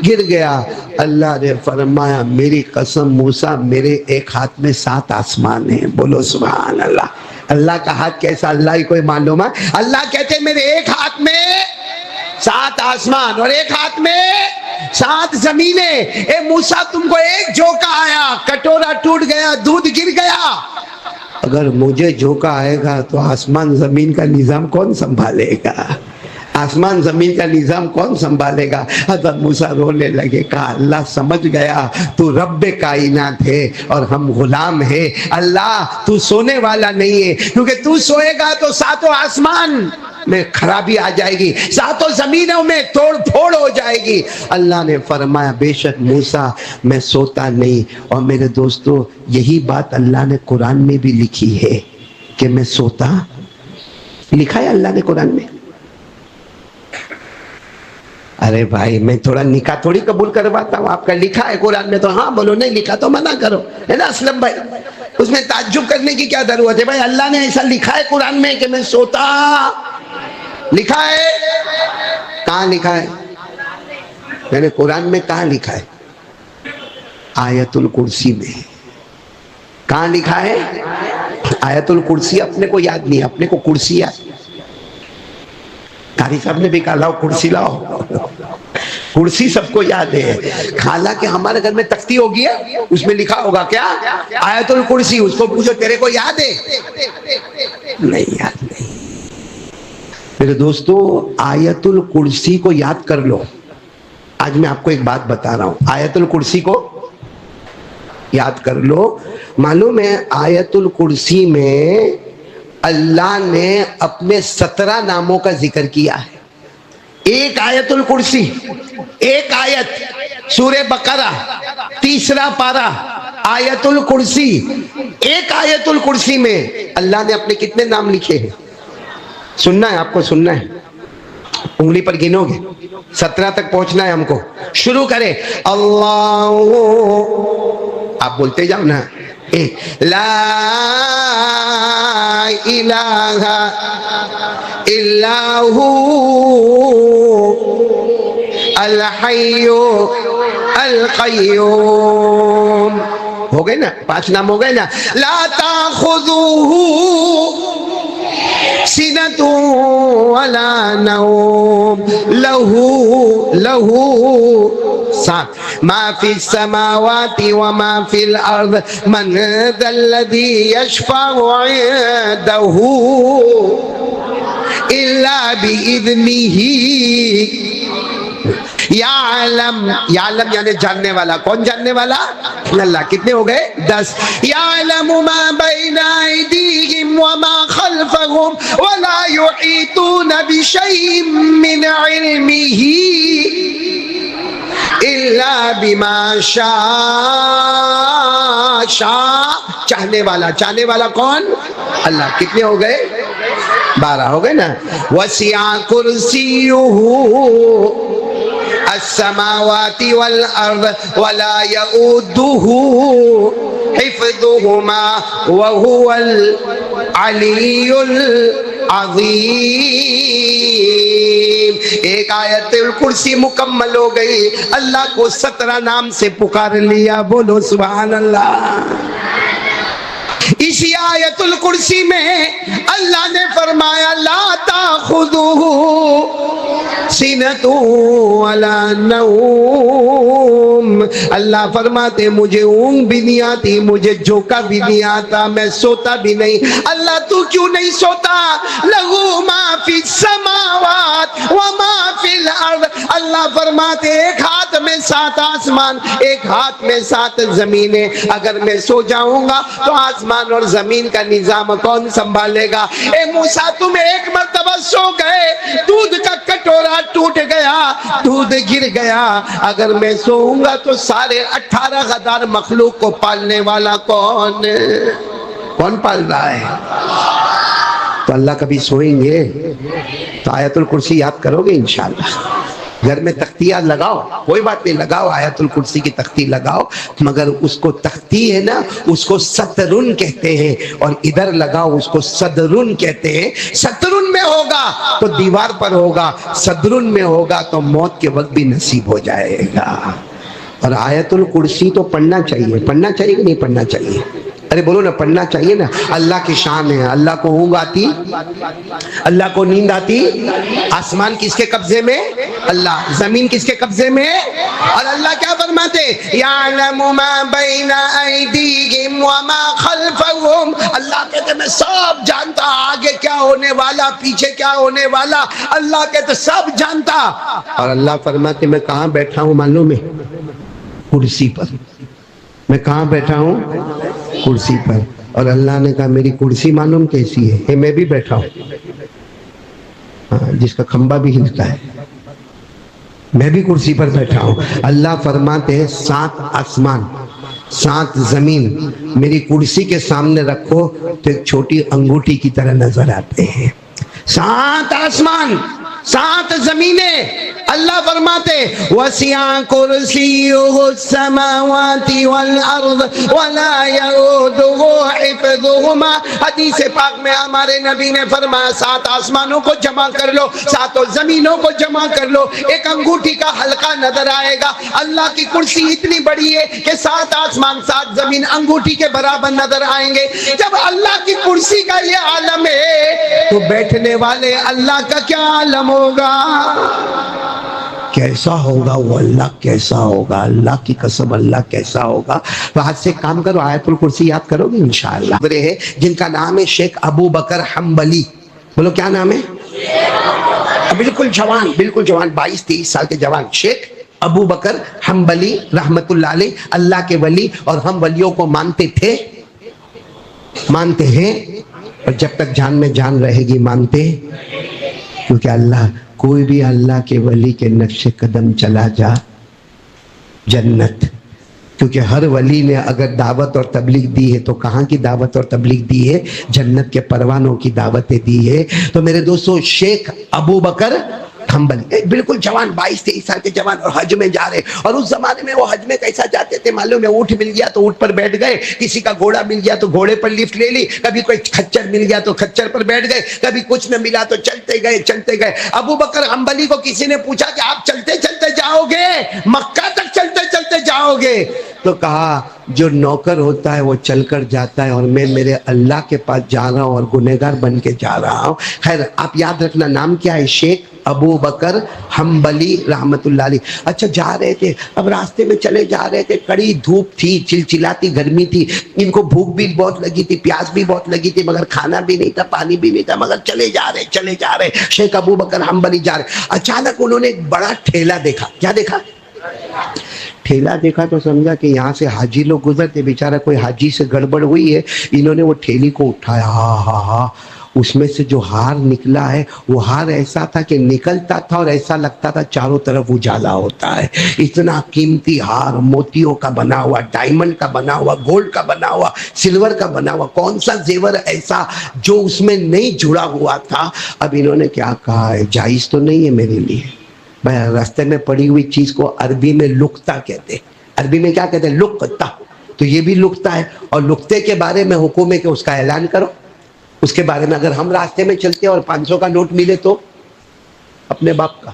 گر گیا۔ اللہ نے فرمایا میری قسم موسیٰ میرے ایک ہاتھ میں 7 آسمان ہیں، بولو سبحان اللہ۔ اللہ کا ہاتھ کیسا اللہ ہی کوئی معلوم ہے۔ اللہ کہتے میرے ایک ہاتھ میں 7 آسمان اور ایک ہاتھ میں 7 زمینیں۔ اے موسیٰ تم کو ایک جھونکا آیا، کٹورا ٹوٹ گیا، دودھ گر گیا، اگر مجھے جھونکا آئے گا تو آسمان زمین کا نظام کون سنبھالے گا؟ آسمان زمین کا نظام کون سنبھالے گا؟ حضرت موسیٰ رونے لگے، کہا اللہ سمجھ گیا تو رب کائنات ہے اور ہم غلام ہیں، اللہ تو سونے والا نہیں ہے، کیونکہ تو سوئے گا تو 7 آسمان میں خرابی آ جائے گی، 7 زمینوں میں توڑ پھوڑ ہو جائے گی۔ اللہ نے فرمایا بے شک موسیٰ میں سوتا نہیں، اور میرے دوستو یہی بات اللہ نے قرآن میں بھی لکھی ہے کہ میں سوتا، لکھا ہے اللہ نے قرآن میں۔ ارے بھائی میں تھوڑا نکاح تھوڑی قبول کرواتا ہوں، آپ کا لکھا ہے قرآن میں تو ہاں بولو، نہیں لکھا تو منع کرو، ہے نا اسلم بھائی؟ اس میں تعجب کرنے کی کیا ضرورت ہے؟ بھائی اللہ نے ایسا لکھا ہے قرآن میں کہ میں سوتا، لکھا ہے؟ کہاں لکھا ہے؟ میں نے قرآن میں کہاں لکھا ہے؟ آیت الکرسی میں۔ کہاں لکھا ہے؟ آیت الکرسی اپنے کو یاد نہیں، اپنے کو کرسی یاد، قاری صاحب نے بھی کہا لاؤ کرسی لاؤ، کرسی سب کو یاد ہے، حالانکہ ہمارے گھر میں تختی ہوگی ہے، اس میں لکھا ہوگا کیا؟ آیت الکرسی۔ اس کو پوچھو تیرے کو یاد ہے؟ نہیں یاد نہیں۔ میرے دوستو آیت الکرسی کو یاد کر لو۔ آج میں آپ کو ایک بات بتا رہا ہوں، آیت الکرسی کو یاد کر لو۔ معلوم ہے آیت الکرسی میں اللہ نے اپنے 17 ناموں کا ذکر کیا ہے۔ ایک آیت الکرسی، ایک آیت سورہ بقرہ 3 پارہ آیت الکرسی، ایک آیت الکرسی میں اللہ نے اپنے کتنے نام لکھے ہیں؟ سننا ہے آپ کو، سننا ہے، انگلی پر گنو گے، 17 تک پہنچنا ہے ہم کو۔ شروع کریں، اللہ، آپ بولتے جاؤ نا، لا الہ الا ہو الحی القیوم، ہو گئے نا 5 نام ہو گئے نا۔ لا تاخذوہ سنۃ ولا نوم لہ 7 ما فی السماوات وما فی الارض من ذا الذی یشفع عندہ الا بإذنہ۔ یعلم، یعلم یعنی جاننے والا، کون جاننے والا؟ اللہ۔ کتنے ہو گئے؟ 10۔ یعلم ما بین ایدیہم وما خلفہم ولا یحیطون بشیء من علمہ الا بما شاء۔ شاء چاہنے والا، چاہنے والا کون؟ اللہ۔ کتنے ہو گئے؟ 12 ہو گئے نا۔ وسع کرسیہ السماوات والارض ولا يؤوده حفظهما وهو العلی العظیم۔ ایک آیت الکرسی مکمل ہو گئی، اللہ کو 17 نام سے پکار لیا، بولو سبحان اللہ۔ اسی آیت الکرسی میں اللہ نے فرمایا لا تاخذوہ سنۃ ولا نوم۔ اللہ فرماتے مجھے اونگ بھی نہیں آتی، مجھے جھونکا بھی نہیں آتا، میں سوتا بھی نہیں۔ اللہ تو کیوں نہیں سوتا؟ لہو ما فی السماوات وما فی الارض۔ اللہ فرماتے ایک ہاتھ میں 7 آسمان، ایک ہاتھ میں 7 زمینیں، اگر میں سو جاؤں گا تو آسمان اور زمین کا نظام کون سنبھالے گا؟ اے موسیٰ تم ایک مرتبہ سو گئے، دودھ کا کٹورا ٹوٹ گیا، دودھ گر گیا، اگر میں سوؤں گا تو سارے 18,000 مخلوق کو پالنے والا کون؟ کون پال رہا ہے؟ تو اللہ کبھی سوئیں گے تو آیت الکرسی یاد کرو گے انشاءاللہ۔ گھر میں تختیاں لگاؤ، کوئی بات نہیں، لگاؤ آیت الکرسی کی تختی لگاؤ، مگر اس کو تختی ہے نا، اس کو سترن کہتے ہیں، اور ادھر لگاؤ اس کو صدرن کہتے ہیں۔ سترن میں ہوگا تو دیوار پر ہوگا، صدرن میں ہوگا تو موت کے وقت بھی نصیب ہو جائے گا۔ اور آیت الکرسی تو پڑھنا چاہیے، پڑھنا چاہیے کہ نہیں پڑھنا چاہیے؟ ارے بولو نا، پڑھنا چاہیے نا۔ اللہ کی شان ہے، اللہ کو اونگ آتی، اللہ کو نیند آتی۔ آسمان کس کے قبضے میں؟ اللہ۔ زمین کس کے قبضے میں؟ اور اللہ کیا فرماتے؟ یعلم ما بین ایدیہم وما خلفہم۔ اللہ کہتے میں سب جانتا، آگے کیا ہونے والا، پیچھے کیا ہونے والا، اللہ کہتے سب جانتا۔ اور اللہ فرماتے میں کہاں بیٹھا ہوں معلوم ہے؟ کرسی پر۔ میں کہاں بیٹھا ہوں؟ کرسی پر۔ اور اللہ نے کہا میری کرسی معلوم کیسی ہے؟ میں بھی بیٹھا ہوں، جس کا کھمبا بھی ہلتا ہے، میں بھی کرسی پر بیٹھا ہوں۔ اللہ فرماتے ہیں 7 آسمان 7 زمین میری کرسی کے سامنے رکھو تو ایک چھوٹی انگوٹھی کی طرح نظر آتے ہیں۔ 7 آسمان 7 زمینیں، اللہ فرماتے وسع کرسیہ السماوات والارض ولا یؤودہ حفظہما۔ حدیث پاک میں ہمارے نبی نے فرمایا 7 آسمانوں کو جمع کر لو، 7 زمینوں کو جمع کر لو، ایک انگوٹھی کا حلقہ نظر آئے گا۔ اللہ کی کرسی اتنی بڑی ہے کہ 7 آسمان 7 زمین انگوٹھی کے برابر نظر آئیں گے۔ جب اللہ کی کرسی کا یہ عالم ہے تو تو بیٹھنے والے اللہ کا کیا عالم ہوگا؟ کیسا ہوگا وہ اللہ، کیسا ہوگا اللہ کی قسم، اللہ کیسا ہوگا۔ تو آج سے کام کرو، آیت الکرسی یاد کرو گے انشاءاللہ۔ ہے جن کا نام ہے شیخ ابو بکر حنبلی، بولو کیا نام ہے؟ بالکل جوان، بالکل جوان، 22-23 سال کے جوان، شیخ ابو بکر حنبلی رحمت اللہ علیہ، اللہ کے ولی، اور ہم ولیوں کو مانتے تھے، مانتے ہیں، اور جب تک جان میں جان رہے گی مانتے، کیونکہ اللہ، کوئی بھی اللہ کے ولی کے نقش قدم چلا جا جنت، کیونکہ ہر ولی نے اگر دعوت اور تبلیغ دی ہے تو کہاں کی دعوت اور تبلیغ دی ہے؟ جنت کے پروانوں کی دعوتیں دی ہے۔ تو میرے دوستو، شیخ ابو بکر حنبلی بالکل جوان، 22-23 سال کے جوان، اور حج میں جا رہے، اور اس زمانے میں وہ حج میں کیسا جاتے تھے معلوم ہے؟ اونٹ مل گیا تو اونٹ پر بیٹھ گئے، کسی کا گھوڑا مل گیا تو گھوڑے پر لفٹ لے لی، کبھی کوئی کھچر مل گیا تو کھچر پر بیٹھ گئے، کبھی کچھ نہ ملا تو چلتے گئے چلتے گئے۔ ابو بکر حنبلی کو کسی نے پوچھا کہ آپ چلتے چلتے جاؤ گے، مکہ تک چلتے چلتے جاؤ گے؟ تو کہا جو نوکر ہوتا ہے وہ چل کر جاتا ہے، اور میں میرے اللہ کے پاس جا رہا ہوں اور گنہگار بن کے جا رہا ہوں۔ خیر، آپ یاد رکھنا نام کیا ہے؟ شیخ ابو بکر حنبلی رحمت اللہ علیہ۔ اچھا، جا رہے تھے، اب راستے میں چلے جا رہے تھے، کڑی دھوپ تھی، چلچلاتی گرمی تھی، ان کو بھوک بھی بہت لگی تھی، پیاس بھی بہت لگی تھی، مگر کھانا بھی نہیں تھا، پانی بھی نہیں تھا، مگر چلے جا رہے شیخ ابو بکر حنبلی جا رہے۔ اچانک انہوں نے ایک بڑا ٹھیلا دیکھا۔ کیا دیکھا؟ ٹھیلا دیکھا تو سمجھا کہ یہاں سے حاجی لوگ گزرتے، بیچارہ کوئی حاجی سے گڑبڑ ہوئی ہے، انہوں نے وہ ٹھیلی کو اٹھایا، ہاں، اس میں سے جو ہار نکلا ہے وہ ہار ایسا تھا کہ نکلتا تھا اور ایسا لگتا تھا چاروں طرف اجالا ہوتا ہے۔ اتنا قیمتی ہار، موتیوں کا بنا ہوا، ڈائمنڈ کا بنا ہوا، گولڈ کا بنا ہوا، سلور کا بنا ہوا، کون سا زیور ایسا جو اس میں نہیں جڑا ہوا تھا؟ اب انہوں نے کیا کہا ہے، جائز تو نہیں ہے میرے لیے، راستے میں پڑی ہوئی چیز کو عربی میں لقطہ کہتے ہیں۔ عربی میں کیا کہتے ہیں؟ لقطہ۔ تو یہ بھی لقطہ ہے، اور لقطے کے بارے میں حکم ہے کہ اس کا اعلان کرو۔ اس کے بارے میں اگر ہم راستے میں چلتے اور 500 کا نوٹ ملے تو اپنے باپ کا۔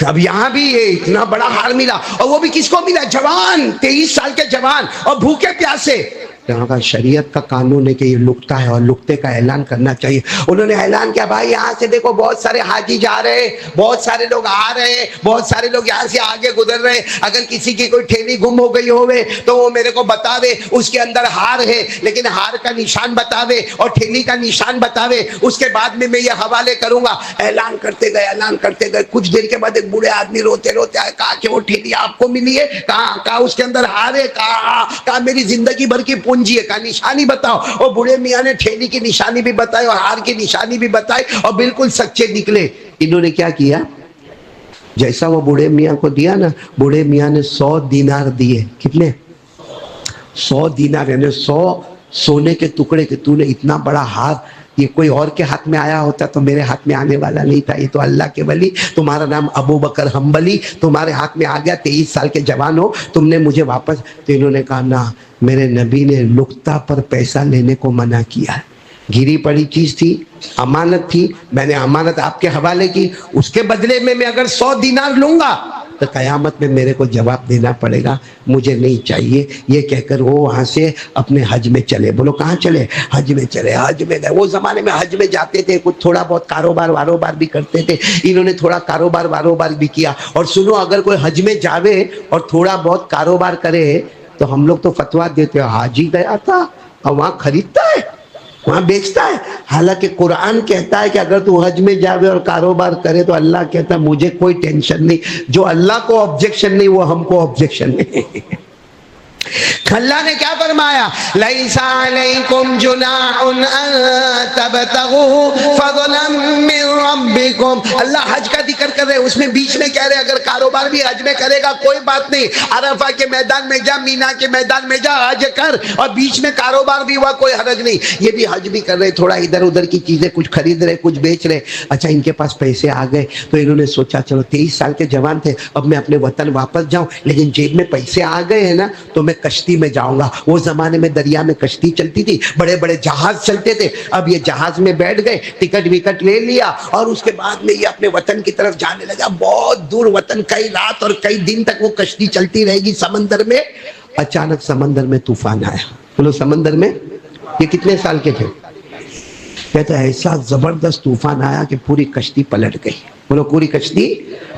اب یہاں بھی یہ اتنا بڑا ہار ملا، اور وہ بھی کس کو ملا؟ جوان، 23 سال کے جوان، اور بھوکے پیاسے۔ یہاں کا شریعت کا قانون ہے کہ یہ لقطہ ہے اور لقطے کا اعلان کرنا چاہیے۔ انہوں نے اعلان کیا، بھائی یہاں سے دیکھو بہت سارے حاجی جا رہے ہیں، بہت سارے لوگ آ رہے ہیں، بہت سارے لوگ یہاں سے آگے گزر رہے ہیں، اگر کسی کی کوئی ٹھیلی گم ہو گئی ہوئے تو وہ میرے کو بتاوے، اس کے اندر ہار ہے لیکن ہار کا نشان بتاوے اور ٹھیلی کا نشان بتاوے، اس کے بعد میں یہ حوالے کروں گا۔ اعلان کرتے گئے، کچھ دیر کے بعد ایک بوڑھے آدمی روتے روتے آئے، کہا کہ وہ ٹھیلی آپ کو ملی ہے؟ کہا اس کے اندر ہار ہے؟ کہا میری زندگی بھر کی پونجی ہے، کہا نشانی بتاؤ۔ اور بوڑھے میاں نے ٹھیلی کی نشانی بھی بتائی اور ہار کی نشانی بھی بتائی، اور بالکل سچے نکلے۔ انہوں نے کیا کیا؟ جیسا وہ بوڑھے میاں کو دیا نا، بوڑھے میاں نے 100 دینار دیے۔ کتنے؟ 100 دینار، یعنی 100 سونے کے ٹکڑے کہ تو نے اتنا بڑا ہار، یہ کوئی اور کے ہاتھ میں آیا ہوتا تو میرے ہاتھ میں آنے والا نہیں تھا، یہ تو اللہ کے ولی، تمہارا نام ابو بکر حنبلی، تمہارے ہاتھ میں آ گیا، 23 سال کے جوان ہو، تم نے مجھے واپس۔ تو انہوں نے کہا نا، میرے نبی نے لقطہ پر پیسہ لینے کو منع کیا ہے، گری پڑی چیز تھی، امانت تھی، میں نے امانت آپ کے حوالے کی، اس کے بدلے میں اگر 100 دینار لوں گا تو قیامت میں میرے کو جواب دینا پڑے گا، مجھے نہیں چاہیے۔ یہ کہہ کر وہ وہاں سے اپنے حج میں چلے۔ بولو کہاں چلے؟ حج میں چلے۔ حج میں گئے، وہ زمانے میں حج میں جاتے تھے، کچھ تھوڑا بہت کاروبار بھی کرتے تھے، انہوں نے تھوڑا کاروبار بھی کیا۔ اور سنو، اگر کوئی حج میں جاوے اور تھوڑا بہت کاروبار کرے تو ہم لوگ تو فتوا دیتے ہیں، حاجی گیا تھا اور وہاں خریدتا ہے، وہاں بیچتا ہے۔ حالانکہ قرآن کہتا ہے کہ اگر تو حج میں جاوے اور کاروبار کرے تو اللہ کہتا ہے مجھے کوئی ٹینشن نہیں، جو اللہ کو آبجیکشن نہیں وہ ہم کو آبجیکشن نہیں۔ اللہ نے کیا فرمایا؟ لَيْسَ عَلَيْكُمْ جُنَاحٌ أَن تَبْتَغُوا فَضْلًا مِّن رَبِّكُمْ۔ اللہ حج کا ذکر کر رہے، اس میں بیچ میں کہہ رہے اگر کاروبار بھی حج میں کرے گا کوئی بات نہیں، عرفہ کے میدان میں جا، مینا کے میدان میں جا، حج کر، اور بیچ میں کاروبار بھی ہوا کوئی حرج نہیں۔ یہ بھی حج بھی کر رہے، تھوڑا ادھر ادھر کی چیزیں کچھ خرید رہے، کچھ بیچ رہے۔ اچھا، ان کے پاس پیسے آ گئے تو انہوں نے سوچا چلو 23 سال کے جوان تھے، اب میں اپنے وطن واپس جاؤں، لیکن جیب میں پیسے آ گئے ہیں نا تو میں کشتی میں جاؤں گا۔ وہ زمانے میں دریا میں کشتی چلتی تھی، بڑے بڑے جہاز چلتے تھے۔ اب یہ جہاز میں بیٹھ گئے، ٹکٹ وکٹ لے لیا، اور اس کے بعد میں یہ اپنے وطن کی طرف جانے لگا۔ بہت دور وطن، کئی رات اور کئی دن تک وہ کشتی چلتی رہے گی سمندر میں۔ اچانک سمندر میں طوفان آیا۔ بولو سمندر میں، یہ کتنے سال کے تھے؟ کہتے ایسا زبردست طوفان آیا کہ پوری کشتی پلٹ گئی. بولو پوری کشتی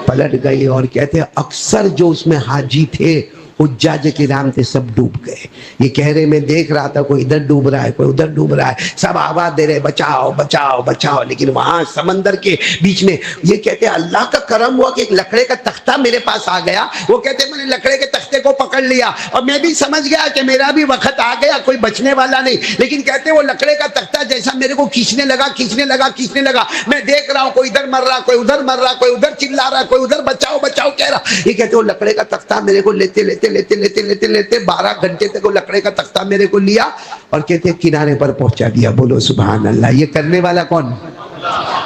پلٹ گئی. اور کہتے اکثر جو اس میں حاجی تھے حجاج کرام تھے سب ڈوب گئے. یہ کہہ رہے میں دیکھ رہا تھا کوئی ادھر ڈوب رہا ہے کوئی ادھر ڈوب رہا ہے, سب آواز دے رہے بچاؤ بچاؤ بچاؤ. لیکن وہاں سمندر کے بیچ میں یہ کہتے اللہ کا کرم ہوا کہ ایک لکڑے کا تختہ میرے پاس آ گیا. وہ کہتے میں نے لکڑے کے تختے کو پکڑ لیا اور میں بھی سمجھ گیا کہ میرا بھی وقت آ گیا, کوئی بچنے والا نہیں. لیکن کہتے وہ لکڑے کا تختہ جیسا میرے کو کھینچنے لگا کھینچنے لگا کھینچنے لگا, میں دیکھ رہا ہوں کوئی ادھر مر رہا کوئی ادھر مر رہا کوئی ادھر چلا رہا کوئی ادھر بچاؤ بچاؤ کہہ رہا. یہ کہتے وہ لکڑے کا تختہ میرے کو لیتے لیتے لیتے لیتے لیتے لیتے 12 گھنٹے تک وہ لکڑے کا تختہ میرے کو لیا اور کہتے کنارے پر پہنچا دیا. بولو سبحان اللہ. یہ کرنے والا کون؟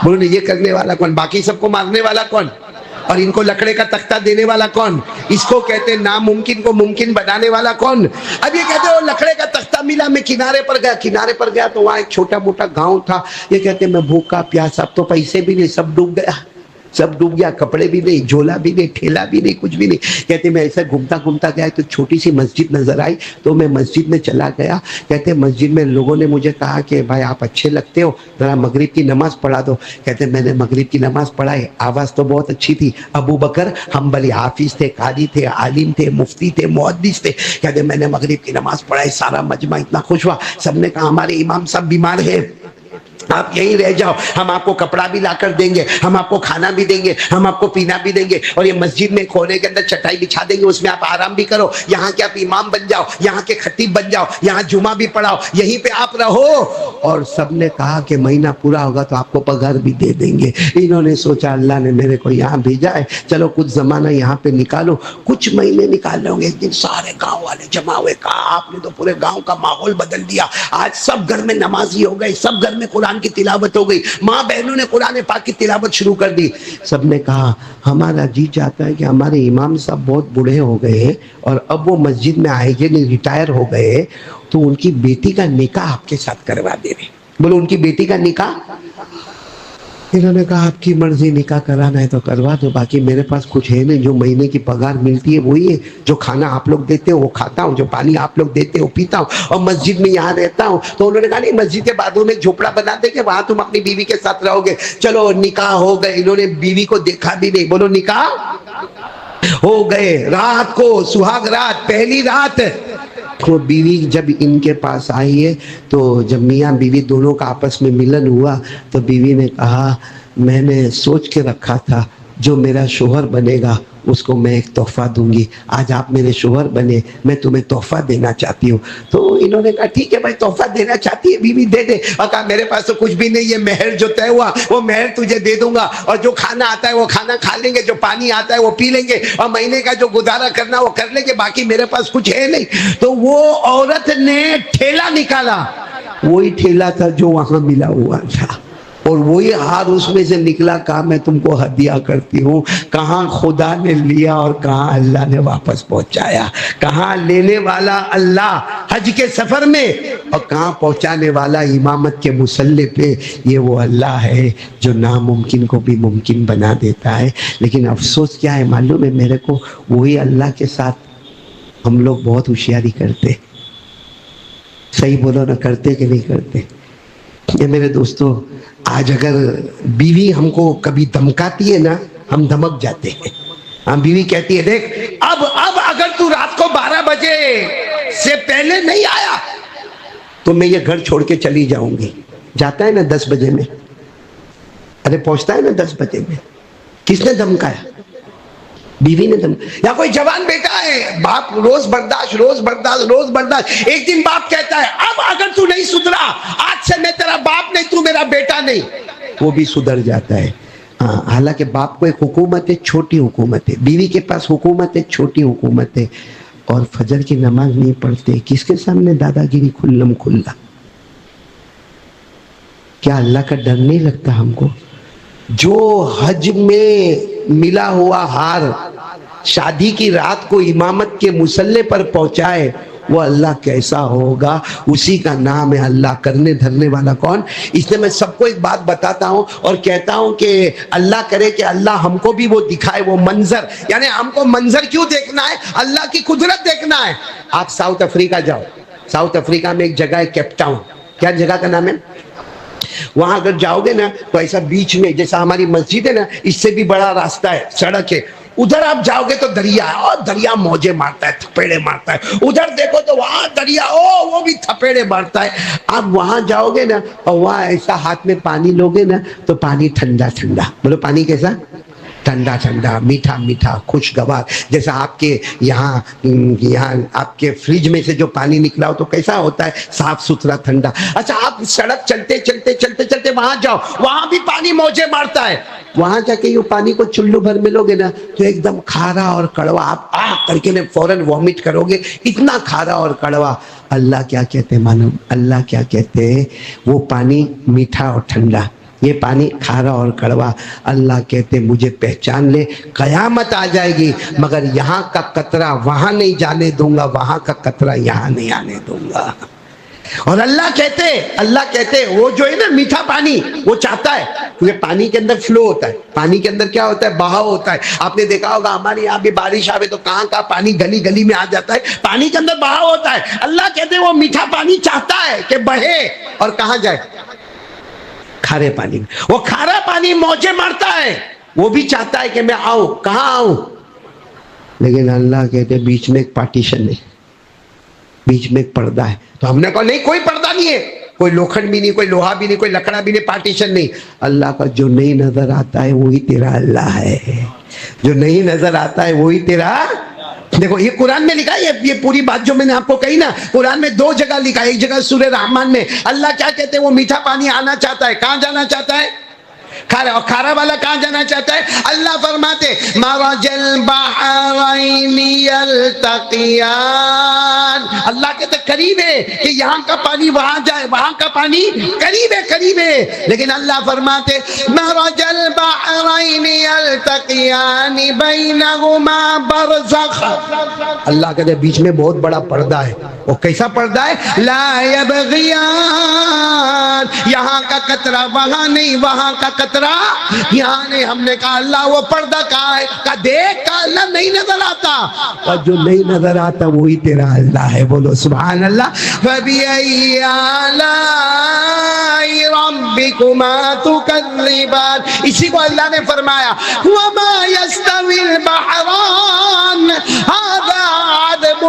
بولو یہ کرنے والا کون؟ باقی سب کو مارنے والا کون اور ان کو لکڑے کا تختہ دینے والا کون؟ اس کو کہتے ناممکن کو ممکن بنانے والا کون؟ اب یہ کہتے وہ لکڑے کا تختہ ملا, میں کنارے پر گیا تو وہاں ایک چھوٹا موٹا گاؤں تھا. یہ کہتے میں بھوکا پیاسا, اب تو پیسے بھی نہیں, سب ڈوب گیا سب ڈوب گیا, کپڑے بھی نہیں, جھولا بھی نہیں, ٹھیلا بھی نہیں, کچھ بھی نہیں. کہتے میں ایسا گھومتا گھومتا گیا تو چھوٹی سی مسجد نظر آئی تو میں مسجد میں چلا گیا. کہتے مسجد میں لوگوں نے مجھے کہا کہ بھائی آپ اچھے لگتے ہو, ذرا مغرب کی نماز پڑھا دو. کہتے میں نے مغرب کی نماز پڑھائی, آواز تو بہت اچھی تھی. ابو بکر حنبلی حافظ تھے, قاری تھے, عالم تھے, مفتی تھے, محدث تھے. کہتے میں نے مغرب کی نماز پڑھائی, سارا مجمع اتنا خوش ہوا. سب نے کہا ہمارے امام صاحب بیمار ہیں, آپ یہیں رہ جاؤ, ہم آپ کو کپڑا بھی لا کر دیں گے, ہم آپ کو کھانا بھی دیں گے, ہم آپ کو پینا بھی دیں گے, اور یہ مسجد میں کونے کے اندر چٹائی بچھا دیں گے, اس میں آپ آرام بھی کرو, یہاں کے آپ امام بن جاؤ, یہاں کے خطیب بن جاؤ, یہاں جمعہ بھی پڑھاؤ, یہیں پہ آپ رہو. اور سب نے کہا کہ مہینہ پورا ہوگا تو آپ کو پگار بھی دے دیں گے. انہوں نے سوچا اللہ نے میرے کو یہاں بھیجا ہے, چلو کچھ زمانہ یہاں پہ نکالو. کچھ مہینے نکال لیں گے. ایک دن سارے گاؤں والے جمع ہوئے, کہا آپ نے تو پورے گاؤں کا ماحول بدل دیا, آج سب گھر میں نمازی ہو گئے, سب گھر میں قرآن کی تلاوت ہو گئی, ماں بہنوں نے قرآن پاک کی تلاوت شروع کر دی. سب نے کہا ہمارا جی چاہتا ہے کہ ہمارے امام صاحب بہت بوڑھے ہو گئے ہیں اور اب وہ مسجد میں آئے گے نہیں, ریٹائر ہو گئے, تو ان کی بیٹی کا نکاح آپ کے ساتھ کروا دے رہے. بولو ان کی بیٹی کا نکاح. انہوں نے کہا آپ کی مرضی, نکاح کرانا ہے تو کروا دو, باقی میرے پاس کچھ ہے نہیں, جو مہینے کی پگار ملتی ہے وہی ہے, جو کھانا آپ لوگ دیتے ہو وہ کھاتا ہوں, جو پانی آپ لوگ دیتے ہو پیتا ہوں, اور مسجد میں یہاں رہتا ہوں. تو انہوں نے کہا نہیں مسجد کے بازو میں جھوپڑا بنا دیں گے, وہاں تم اپنی بیوی کے ساتھ رہو گے. چلو نکاح ہو گئے. انہوں نے بیوی کو دیکھا بھی نہیں. بولو نکاح ہو گئے. رات کو سہاگ رات, پہلی رات وہ بیوی جب ان کے پاس آئی ہے تو جب میاں بیوی دونوں کا آپس میں ملن ہوا تو بیوی نے کہا میں نے سوچ کے رکھا تھا جو میرا شوہر بنے گا اس کو میں ایک تحفہ دوں گی, آج آپ میرے شوہر بنے, میں تمہیں تحفہ دینا چاہتی ہوں. تو انہوں نے کہا ٹھیک ہے بھائی, تحفہ دینا چاہتی ہے بیوی دے دے. اور کہا میرے پاس تو کچھ بھی نہیں ہے, مہر جو طے ہوا وہ مہر تجھے دے دوں گا, اور جو کھانا آتا ہے وہ کھانا کھا لیں گے, جو پانی آتا ہے وہ پی لیں گے, اور مہینے کا جو گزارا کرنا وہ کر لیں گے, باقی میرے پاس کچھ ہے نہیں. تو وہ عورت نے ٹھیلا نکالا, وہی ٹھیلا تھا جو وہاں ملا ہوا تھا, اور وہی ہار اس میں سے نکلا. کہا میں تم کو ہدیہ کرتی ہوں. کہاں خدا نے لیا اور کہاں اللہ نے واپس پہنچایا, کہاں لینے والا اللہ حج کے سفر میں اور کہاں پہنچانے والا امامت کے مصلی پہ. یہ وہ اللہ ہے جو ناممکن کو بھی ممکن بنا دیتا ہے. لیکن افسوس کیا ہے معلوم ہے میرے کو, وہی اللہ کے ساتھ ہم لوگ بہت ہوشیاری کرتے. صحیح بولو نا, کرتے کہ نہیں کرتے؟ یہ میرے دوستو, آج اگر بیوی ہم کو کبھی دھمکاتی ہے نا, ہم دھمک جاتے ہیں. ہم بیوی کہتی ہے دیکھ اب اگر تو رات کو 12 بجے سے پہلے نہیں آیا تو میں یہ گھر چھوڑ کے چلی جاؤں گی. جاتا ہے نا 10 بجے میں, ارے پہنچتا ہے نا 10 بجے میں. کس نے دھمکایا؟ بیوی نے یا کوئی جوان بیٹا ہے, باپ روز برداشت روز برداشت روز برداشت. ایک دن باپ کہتا ہے اب اگر تو نہیں سدھرا آج سے میں تیرا باپ نہیں, تو میرا بیٹا نہیں. وہ بھی سدھر جاتا ہے. ہاں, حالانکہ باپ کو ایک حکومت ہے, چھوٹی حکومت ہے, بیوی کے پاس حکومت ہے, چھوٹی حکومت ہے, اور فجر کی نماز نہیں پڑھتے. کس کے سامنے دادا گیری کھلم کھلا؟ کیا اللہ کا ڈر نہیں لگتا ہم کو؟ جو حج میں ملا ہوا ہار شادی کی رات کو امامت کے مصلی پر پہنچائے, وہ اللہ کیسا ہوگا؟ اسی کا نام ہے اللہ. کرنے دھرنے والا کون؟ اس لیے میں سب کو ایک بات بتاتا ہوں اور کہتا ہوں کہ اللہ کرے کہ اللہ ہم کو بھی وہ دکھائے, وہ منظر. یعنی ہم کو منظر کیوں دیکھنا ہے؟ اللہ کی قدرت دیکھنا ہے. آپ ساؤتھ افریقہ جاؤ, ساؤتھ افریقہ میں ایک جگہ ہے کیپ ٹاؤن. کیا جگہ کا نام ہے؟ وہاں اگر جاؤ گے نا تو ایسا بیچ میں جیسا ہماری مسجد ہے نا اس سے بھی بڑا راستہ ہے, سڑک ہے, ادھر آپ جاؤ گے تو دریا ہے, اور دریا موجے مارتا ہے, تھپیڑے مارتا ہے. ادھر دیکھو تو وہاں دریا وہ بھی تھپیڑے مارتا ہے. آپ وہاں جاؤ گے نا اور وہاں ایسا ہاتھ میں پانی لوگے نا تو پانی ٹھنڈا ٹھنڈا, بولو پانی کیسا, ٹھنڈا ٹھنڈا, میٹھا میٹھا, خوشگوار. جیسا آپ کے یہاں آپ کے فریج میں سے جو پانی نکلا ہو تو کیسا ہوتا ہے, صاف ستھرا ٹھنڈا. اچھا آپ سڑک چلتے چلتے چلتے چلتے وہاں جاؤ, وہاں بھی پانی موجے مارتا ہے. وہاں جا کے یہ پانی کو چلو بھر میں لوگے نا تو ایک دم کھارا اور کڑوا, آپ کر کے فوراً وامٹ کرو گے, اتنا کھارا اور کڑوا. اللہ کیا کہتے معلوم, اللہ کیا کہتے, وہ پانی میٹھا اور ٹھنڈا, یہ پانی کھارا اور کڑوا. اللہ کہتے مجھے پہچان لے, قیامت آ جائے گی مگر یہاں کا قطرہ وہاں نہیں جانے دوں گا, وہاں کا قطرہ یہاں نہیں آنے دوں گا. اور اللہ کہتے وہ جو ہے نا میٹھا پانی وہ چاہتا ہے, کیونکہ پانی کے اندر فلو ہوتا ہے, پانی کے اندر کیا ہوتا ہے, بہاؤ ہوتا ہے. آپ نے دیکھا ہوگا ہمارے یہاں بھی بارش آوے تو کہاں کا پانی گلی گلی میں آ جاتا ہے, پانی کے اندر بہاؤ ہوتا ہے. اللہ کہتے وہ میٹھا پانی چاہتا ہے کہ بہے اور کہاں جائے, کھارے پانی میں. وہ کھارا پانی موجے مارتا ہے, وہ بھی چاہتا ہے کہ میں آؤں, کہاں آؤں. لیکن اللہ کہتے بیچ میں ایک پارٹیشن ہے, بیچ میں ایک پردہ ہے. تو ہم نے کہا نہیں کوئی پردہ نہیں ہے, کوئی لوکھنڈ بھی نہیں, کوئی لوہا بھی نہیں, کوئی لکڑا بھی نہیں, پارٹیشن نہیں. اللہ کا جو نہیں نظر آتا ہے وہی تیرا اللہ ہے, جو نہیں نظر آتا ہے وہی تیرا. دیکھو یہ قرآن میں لکھا ہے, یہ پوری بات جو میں نے آپ کو کہی نا قرآن میں 2 جگہ لکھا ہے. ایک جگہ سورہ رحمان میں اللہ کیا کہتے ہیں, وہ میٹھا پانی آنا چاہتا ہے, کہاں جانا چاہتا ہے, کھارا. اور کھارا والا کہاں جانا چاہتا ہے, اللہ فرماتے مرج البحرین یلتقیان. اللہ کہتے قریب ہے کہ یہاں کا پانی وہاں جائے, وہاں کا پانی قریب ہے, قریب ہے. لیکن اللہ فرماتے مرج البحرین یلتقیان بینہما برزخ. اللہ کہتے بیچ میں بہت بڑا پردہ ہے. وہ کیسا پردہ ہے, لا یبغیان, یہاں کا قطرہ وہاں نہیں, وہاں کا قطرہ یہاں نہیں. ہم نے کہا اللہ وہ پردہ کہاں ہے, کہا دیکھ, کہا اللہ نہیں نظر آتا, اور جو نہیں نظر آتا وہی تیرا اللہ ہے. بولو سبحان اللہ. فَبِأَيِّ آلَاءِ رَبِّكُمَا تُكَذِّبَانِ. اسی کو اللہ نے فرمایا وَمَا يَسْتَوِي الْبَحْرَانِ هَذَا عَذْبٌ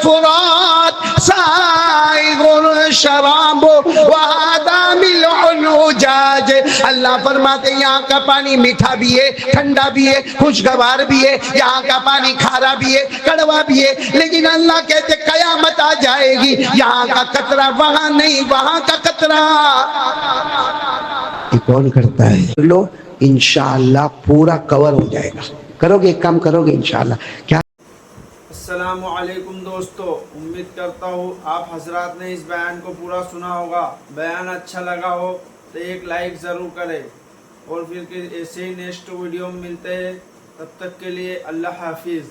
فُرَاتٌ سَائِغٌ شَرَابُهُ وَهَذَا مِلْحٌ أُجَاجٌ. اللہ فرماتے یہاں کا پانی میٹھا بھی ہے, ٹھنڈا بھی ہے, خوشگوار بھی ہے, یہاں کا پانی کھارا بھی ہے, کڑوا بھی ہے. لیکن اللہ کہتے قیامت آ جائے گی, یہاں کا قطرہ وہاں نہیں, وہاں کا قطرہ. یہ کون کرتا ہے, لو انشاءاللہ پورا کور ہو جائے گا. کرو گے, ایک کام کرو گے انشاءاللہ. کیا السلام علیکم دوستو, امید کرتا ہوں آپ حضرات نے اس بیان کو پورا سنا ہوگا. بیان اچھا لگا ہو تو ایک لائک ضرور کریں, اور پھر ایسے ہی نیکسٹ ویڈیو میں ملتے ہیں. تب تک کے لیے اللہ حافظ.